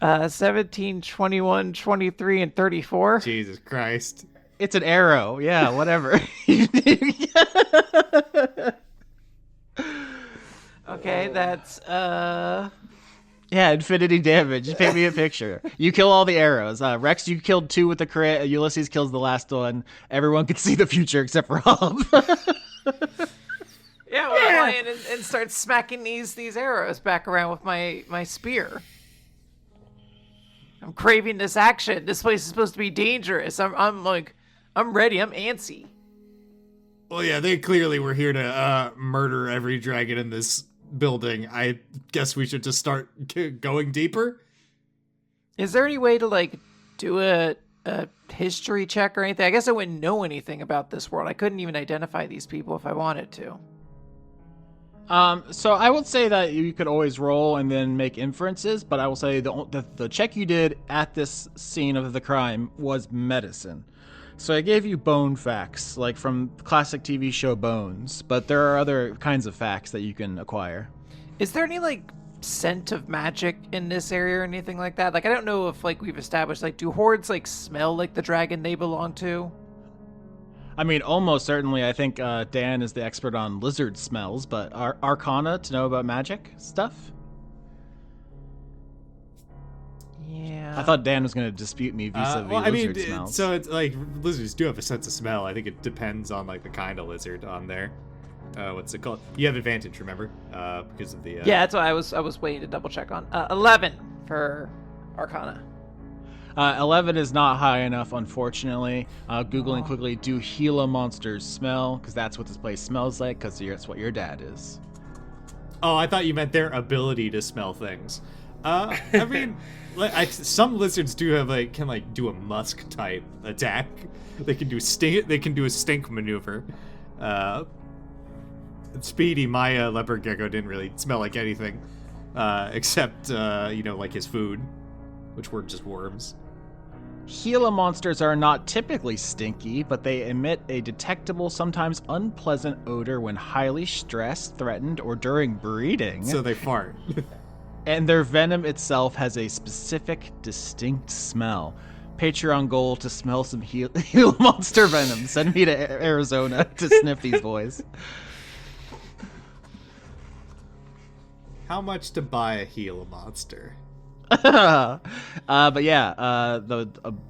Speaker 4: 17, 21, 23, and 34.
Speaker 1: Jesus Christ.
Speaker 3: It's an arrow. Yeah, whatever.
Speaker 4: Okay, that's
Speaker 3: Yeah, infinity damage. Just paint me a picture. You kill all the arrows. Rex, you killed 2 with the crit. Ulysses kills the last one. Everyone can see the future except for Hob.
Speaker 4: Yeah, we'll fly in and start smacking these arrows back around with my spear. I'm craving this action. This place is supposed to be dangerous. I'm ready. I'm antsy.
Speaker 1: Well, yeah, they clearly were here to murder every dragon in this building. I guess we should just start going deeper.
Speaker 4: Is there any way to do a history check or anything? I guess I wouldn't know anything about this world. I couldn't even identify these people if I wanted to.
Speaker 3: So I would say that you could always roll and then make inferences, but I will say the check you did at this scene of the crime was medicine. So I gave you bone facts, from the classic TV show Bones, but there are other kinds of facts that you can acquire.
Speaker 4: Is there any scent of magic in this area or anything like that? Like, I don't know if like we've established, like, do hordes like smell like the dragon they belong to?
Speaker 3: I mean, almost certainly. I think Dan is the expert on lizard smells, but Arcana to know about magic stuff?
Speaker 4: Yeah.
Speaker 3: I thought Dan was going to dispute me vis-a-vis lizard smells.
Speaker 1: So it's like lizards do have a sense of smell. I think it depends on like the kind of lizard on there. What's it called? You have advantage, remember? Because of the.
Speaker 4: Yeah, that's what I was waiting to double check on. 11 for Arcana.
Speaker 3: 11 is not high enough, unfortunately. Googling quickly, do Gila monsters smell? Because that's what this place smells like, because that's what your dad is.
Speaker 1: Oh, I thought you meant their ability to smell things. I mean, some lizards do have can do a musk type attack. They can do a stink maneuver. Speedy, my leopard gecko didn't really smell like anything, except like his food, which were just worms.
Speaker 3: Gila monsters are not typically stinky, but they emit a detectable, sometimes unpleasant odor when highly stressed, threatened, or during breeding.
Speaker 1: So they fart.
Speaker 3: And their venom itself has a specific, distinct smell. Patreon goal to smell some Gila monster venom. Send me to Arizona to sniff these boys.
Speaker 1: How much to buy a Gila monster?
Speaker 3: But yeah, a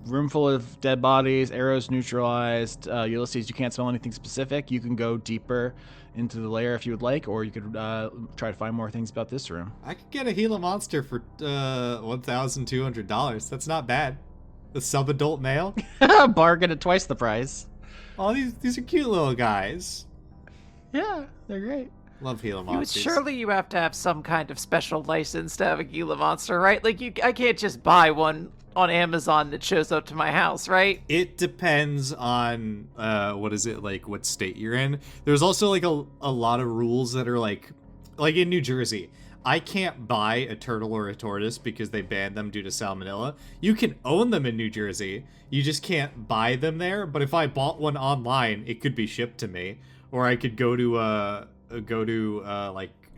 Speaker 3: room full of dead bodies, arrows neutralized. Ulysses, you can't smell anything specific. You can go deeper into the lair if you would like, or you could try to find more things about this room.
Speaker 1: I could get a Gila monster for $1,200. That's not bad. A sub-adult male.
Speaker 3: Bargain at twice the price.
Speaker 1: Oh, these are cute little guys.
Speaker 3: Yeah, they're great.
Speaker 1: Love Gila monsters.
Speaker 4: Surely you have to have some kind of special license to have a Gila monster, right? Like, I can't just buy one on Amazon that shows up to my house, right?
Speaker 1: It depends on what state you're in. There's also a lot of rules that are like in New Jersey. I can't buy a turtle or a tortoise because they banned them due to salmonella. You can own them in New Jersey. You just can't buy them there. But if I bought one online, it could be shipped to me, or I could go to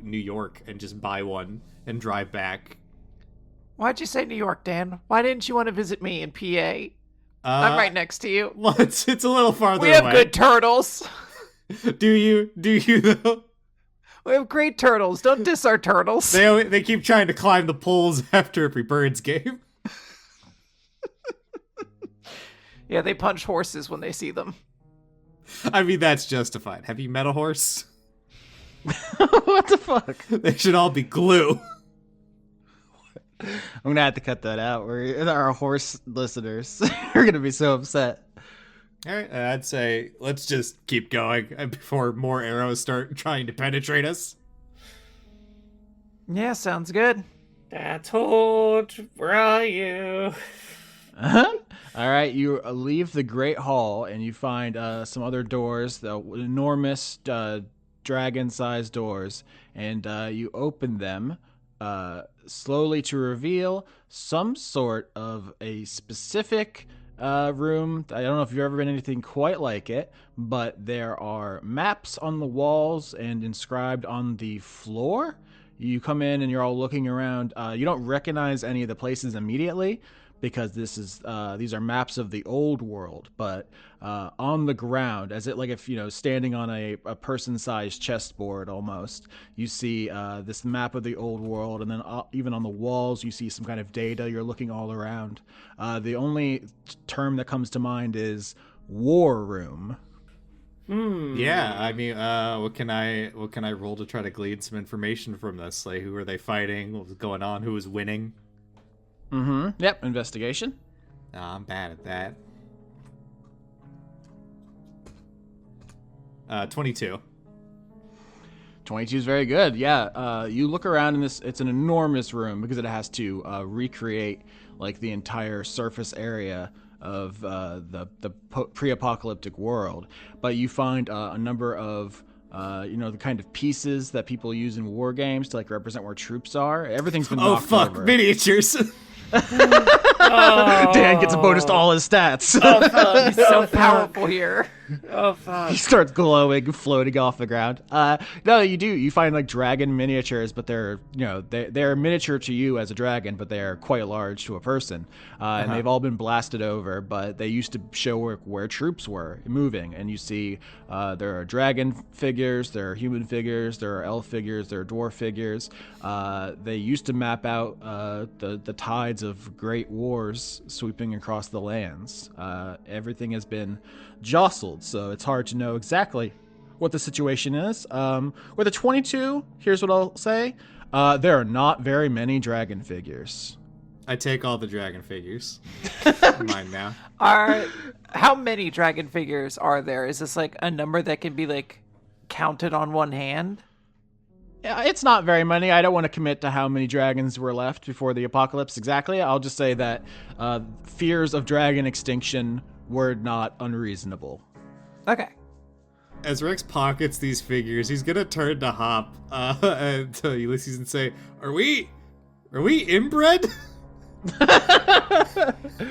Speaker 1: New York and just buy one and drive back.
Speaker 4: Why'd you say New York, Dan? Why didn't you want to visit me in PA? I'm right next to you.
Speaker 1: Well, it's a little farther away.
Speaker 4: We have good turtles.
Speaker 1: Do you though?
Speaker 4: We have great turtles. Don't diss our turtles.
Speaker 1: They keep trying to climb the poles after every Birds game.
Speaker 4: Yeah, they punch horses when they see them.
Speaker 1: I mean, that's justified. Have you met a horse?
Speaker 3: What the fuck?
Speaker 1: They should all be glue.
Speaker 3: I'm gonna have to cut that out. Our horse listeners are gonna be so upset.
Speaker 1: All right, I'd say let's just keep going before more arrows start trying to penetrate us.
Speaker 4: Yeah, sounds good.
Speaker 2: That's Hoard. Where are you?
Speaker 3: Uh-huh. All right, you leave the Great Hall and you find some other doors, the enormous dragon-sized doors, and you open them slowly to reveal some sort of a specific room. I don't know if you've ever been anything quite like it, but there are maps on the walls and inscribed on the floor. You come in and you're all looking around. You don't recognize any of the places immediately because these are maps of the old world, but on the ground, as it like if standing on a person-sized chessboard almost, you see this map of the old world, and then even on the walls you see some kind of data. You're looking all around. The only term that comes to mind is war room.
Speaker 1: Yeah, I mean, what can I roll to try to glean some information from this? Like, who are they fighting? What was going on? Who was winning?
Speaker 3: Yep, investigation.
Speaker 1: I'm bad at that. 22.
Speaker 3: 22 is very good. Yeah, you look around in this. It's an enormous room because it has to recreate like the entire surface area of the pre-apocalyptic world. But you find a number of the kind of pieces that people use in war games to like represent where troops are. Everything's been knocked over.
Speaker 1: Miniatures.
Speaker 3: Dan gets a bonus to all his stats.
Speaker 2: Oh, fuck.
Speaker 4: He's so powerful here.
Speaker 2: Oh, fuck.
Speaker 3: He starts glowing, floating off the ground. No, you do. You find like dragon miniatures, but they're miniature to you as a dragon, but they are quite large to a person. And they've all been blasted over, but they used to show where troops were moving. And you see there are dragon figures, there are human figures, there are elf figures, there are dwarf figures. They used to map out the tides of great wars sweeping across the lands. Everything has been jostled, so it's hard to know exactly what the situation is. With a 22, here's what I'll say. There are not very many dragon figures.
Speaker 1: I take all the dragon figures. Mine now.
Speaker 4: How many dragon figures are there? Is this like a number that can be like counted on one hand?
Speaker 3: Yeah, it's not very many. I don't want to commit to how many dragons were left before the apocalypse exactly. I'll just say that fears of dragon extinction were not unreasonable.
Speaker 4: Okay.
Speaker 1: As Rex pockets these figures, he's gonna turn to Hop and to Ulysses and say, Are we inbred?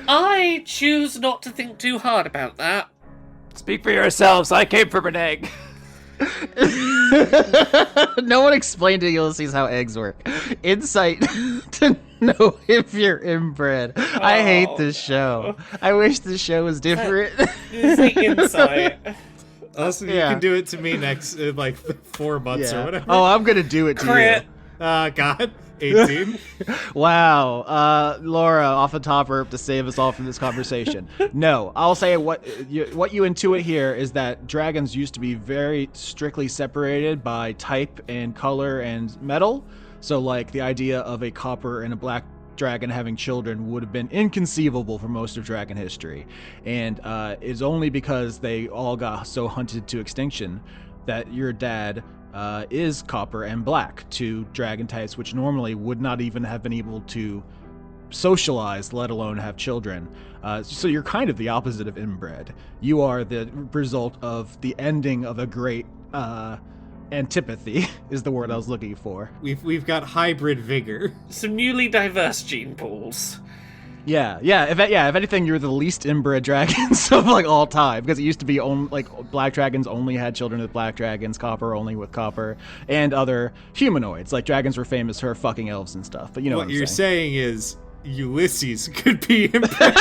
Speaker 2: I choose not to think too hard about that.
Speaker 4: Speak for yourselves. I came from an egg.
Speaker 3: No one explained to Ulysses how eggs work. Insight to know if you're inbred. I hate this show. I wish the show was different.
Speaker 2: It's the insight.
Speaker 1: Also, you
Speaker 3: Yeah.
Speaker 1: can do it to me next, in like 4 months or whatever.
Speaker 3: Oh, I'm gonna do it to
Speaker 2: Crit.
Speaker 1: God. 18.
Speaker 3: you. Wow. Laura, off the top rope to save us all from this conversation. No, I'll say what you intuit here is that dragons used to be very strictly separated by type and color and metal. So, like, the idea of a copper and a black dragon having children would have been inconceivable for most of dragon history. And it's only because they all got so hunted to extinction that your dad is copper and black, two dragon types which normally would not even have been able to socialize, let alone have children. So you're kind of the opposite of inbred. You are the result of the ending of a great antipathy is the word I was looking for.
Speaker 1: We've got hybrid vigor.
Speaker 2: Some newly diverse gene pools.
Speaker 3: Yeah. If anything, you're the least inbred dragons of like all time, because it used to be black dragons only had children with black dragons, copper only with copper, and other humanoids. Like dragons were famous for fucking elves and stuff. But you know what I'm
Speaker 1: you're
Speaker 3: saying.
Speaker 1: saying is Ulysses could be inbred.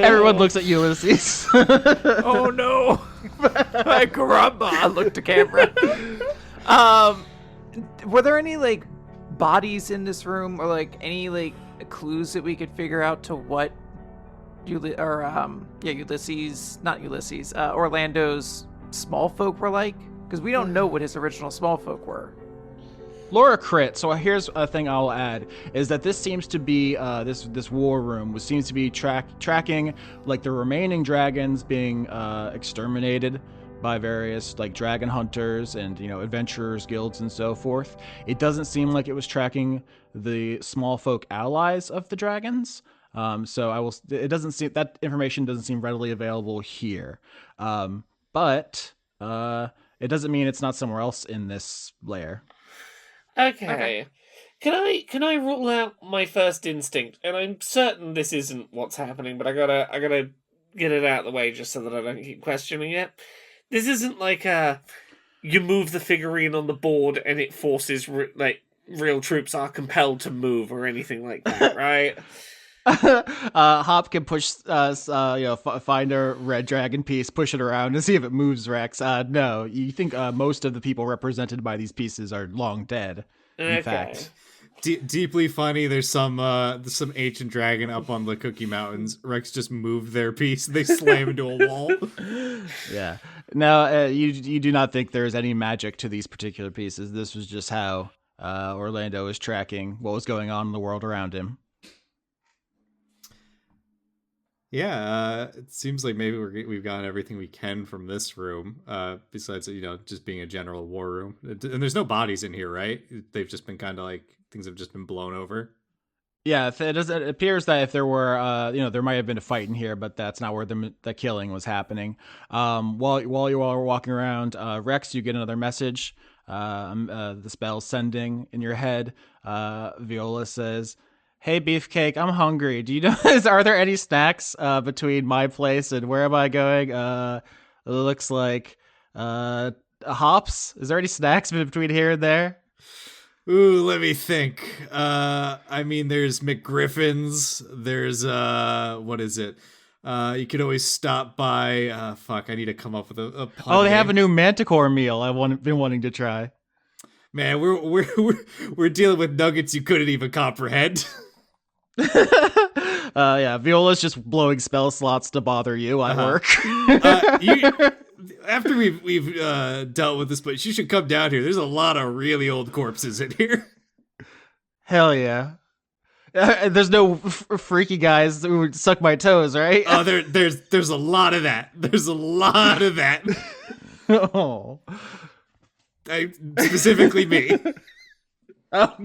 Speaker 3: Everyone looks at Ulysses.
Speaker 4: Oh no. My caramba. Look to camera. Were there any like bodies in this room, or like any like clues that we could figure out to what Orlando's small folk were like? Because we don't know what his original small folk were.
Speaker 3: Laura crit. So here's a thing I'll add is that this seems to be this war room seems to be tracking like the remaining dragons being exterminated by various like dragon hunters and adventurers guilds and so forth. It doesn't seem like it was tracking the small folk allies of the dragons. It doesn't seem that information doesn't seem readily available here. But it doesn't mean it's not somewhere else in this layer.
Speaker 2: Okay. Can I rule out my first instinct? And I'm certain this isn't what's happening, but I gotta get it out of the way just so that I don't keep questioning it. This isn't like you move the figurine on the board and it forces real troops are compelled to move or anything like that, right?
Speaker 3: Hop can push, find a red dragon piece, push it around and see if it moves, Rex. No, you think most of the people represented by these pieces are long dead, in fact.
Speaker 1: Deeply funny. There's some ancient dragon up on the Cookie Mountains. Rex just moved their piece. They slam into a wall.
Speaker 3: Yeah. No, you do not think there is any magic to these particular pieces. This was just how Orlando is tracking what was going on in the world around him.
Speaker 1: Yeah, it seems like maybe we've gotten everything we can from this room, besides, just being a general war room. And there's no bodies in here, right? They've just been kind of like, things have just been blown over. Yeah,
Speaker 3: it appears that if there were, there might have been a fight in here, but that's not where the killing was happening. While you all were walking around, Rex, you get another message. The spell's sending in your head. Viola says, Hey, Beefcake, I'm hungry. Do you know, are there any snacks between my place and where am I going? It looks like hops. Is there any snacks between here and there?
Speaker 1: Ooh, let me think. I mean, there's McGriffin's. There's what is it? You could always stop by. Fuck, I need to come up with a pun
Speaker 3: Oh, they have a
Speaker 1: name.
Speaker 3: new Manticore meal been wanting to try.
Speaker 1: Man, we're dealing with nuggets you couldn't even comprehend.
Speaker 3: Yeah, Viola's just blowing spell slots to bother you at work.
Speaker 1: After we've dealt with this place, you should come down here. There's a lot of really old corpses in here.
Speaker 3: Hell yeah. There's no freaky guys who would suck my toes, right?
Speaker 1: Oh, there's a lot of that. There's a lot of that.
Speaker 3: Oh.
Speaker 1: Specifically me.
Speaker 3: Oh,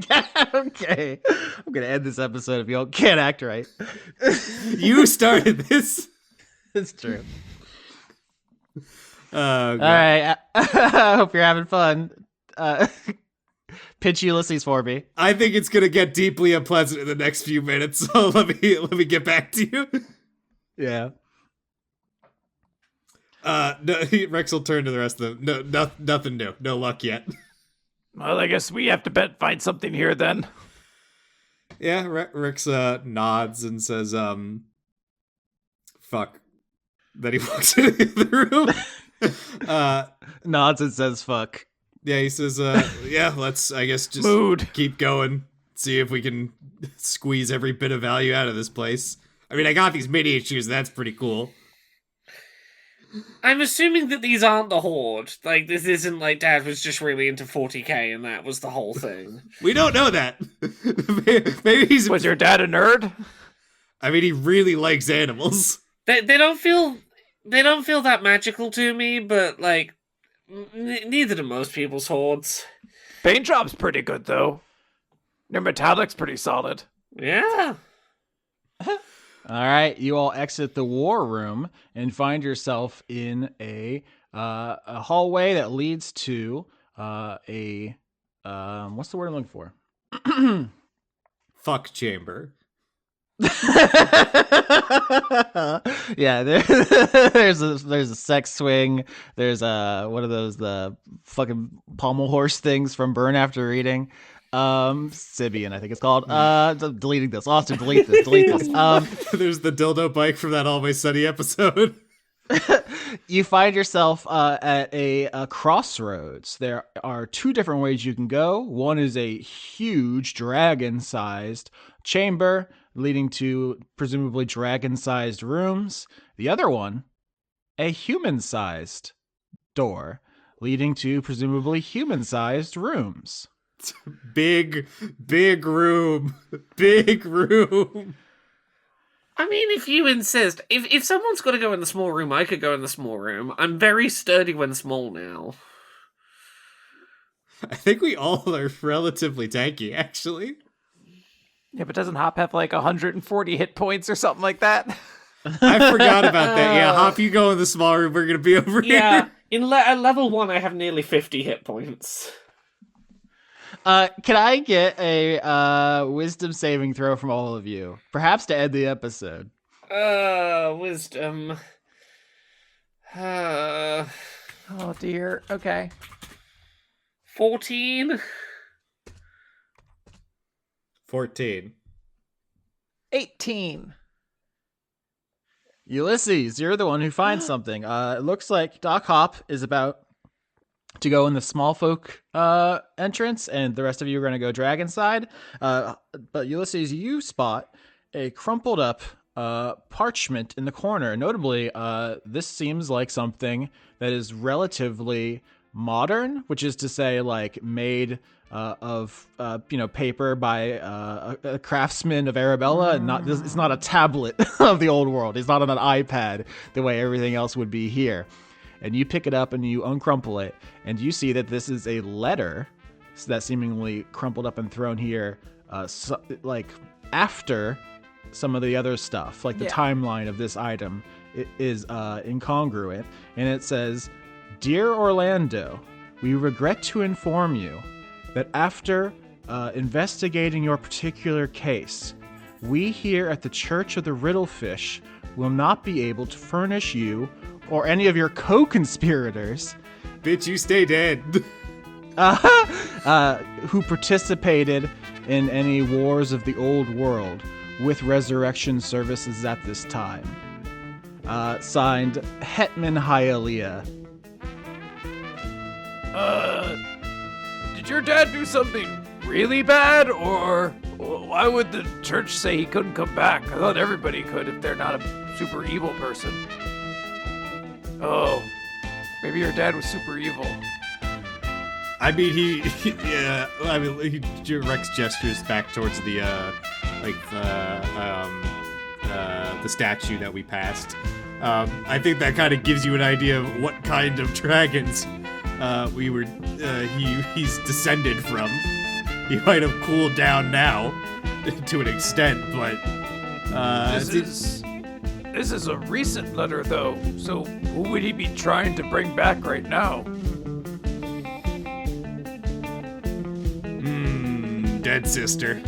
Speaker 3: okay. I'm gonna end this episode if y'all can't act right.
Speaker 1: You started this.
Speaker 3: It's true.
Speaker 1: God.
Speaker 3: All right. I hope you're having fun. Pitch Ulysses for me.
Speaker 1: I think it's gonna get deeply unpleasant in the next few minutes. So let me get back to you.
Speaker 3: Yeah.
Speaker 1: No, Rex will turn to the rest of them. No, nothing new. No luck yet.
Speaker 4: Well, I guess we have to find something here then.
Speaker 1: Yeah, Rex nods and says, fuck. Then he walks into the room.
Speaker 3: Nods and says fuck.
Speaker 1: Yeah, he says, yeah, let's, I guess, just
Speaker 4: Mood.
Speaker 1: keep going. See if we can squeeze every bit of value out of this place. I mean, I got these miniatures, that's pretty cool.
Speaker 2: I'm assuming that these aren't the Hoard. Like, this isn't like Dad was just really into 40k and that was the whole thing.
Speaker 1: We don't know that. Maybe he's...
Speaker 4: Was your dad a nerd?
Speaker 1: I mean, he really likes animals.
Speaker 2: They don't feel that magical to me, but like neither do most people's Hoards.
Speaker 4: Paint job's pretty good though. Your metallic's pretty solid.
Speaker 2: Yeah.
Speaker 3: All right, you all exit the war room and find yourself in a hallway that leads to a what's the word I'm looking for?
Speaker 1: Fuck chamber.
Speaker 3: Yeah, there's a sex swing. There's one of those the fucking pommel horse things from Burn After Reading. Sibian, I think it's called. Deleting this. Austin, delete this.
Speaker 1: There's the dildo bike from that Always Sunny episode.
Speaker 3: You find yourself at a crossroads. There are two different ways you can go. One is a huge dragon-sized chamber leading to presumably dragon-sized rooms. The other one, a human-sized door leading to presumably human-sized rooms.
Speaker 1: Big room. Big room.
Speaker 2: I mean, if you insist, if someone's got to go in the small room, I could go in the small room. I'm very sturdy when small now.
Speaker 1: I think we all are relatively tanky, actually.
Speaker 4: Yeah, but doesn't Hop have like 140 hit points or something like that?
Speaker 1: I forgot about that. Yeah, Hop, you go in the small room. We're gonna be over
Speaker 2: Yeah,
Speaker 1: here.
Speaker 2: at level 1, I have nearly 50 hit points.
Speaker 3: Can I get a wisdom saving throw from all of you? Perhaps to end the episode.
Speaker 2: Wisdom.
Speaker 4: Oh dear. Okay.
Speaker 2: 14?
Speaker 1: 14.
Speaker 4: 18.
Speaker 3: Ulysses, you're the one who finds something. It looks like Doc Hop is about to go in the small folk entrance, and the rest of you are going to go dragon side. But Ulysses, you spot a crumpled up parchment in the corner. Notably, this seems like something that is relatively modern, which is to say, like made of paper by a craftsman of Arabella, and it's not a tablet of the old world. It's not on an iPad the way everything else would be here. And you pick it up and you uncrumple it, and you see that this is a letter that seemingly crumpled up and thrown here, like after some of the other stuff, like the timeline of this item is incongruent, and it says, "Dear Orlando, we regret to inform you that after investigating your particular case, we here at the Church of the Riddlefish will not be able to furnish you or any of your co-conspirators
Speaker 1: Bitch, you stay dead.
Speaker 3: who participated in any wars of the old world with resurrection services at this time. Signed, Hetman Hyalea.
Speaker 5: Did your dad do something really bad, or why would the church say he couldn't come back? I thought everybody could if they're not a super evil person. Oh, maybe your dad was super evil.
Speaker 1: I mean, he Rex gestures back towards the statue that we passed. I think that kind of gives you an idea of what kind of dragons he's descended from. He might have cooled down now to an extent, but
Speaker 5: This is a recent letter, though. So who would he be trying to bring back right now?
Speaker 1: dead sister.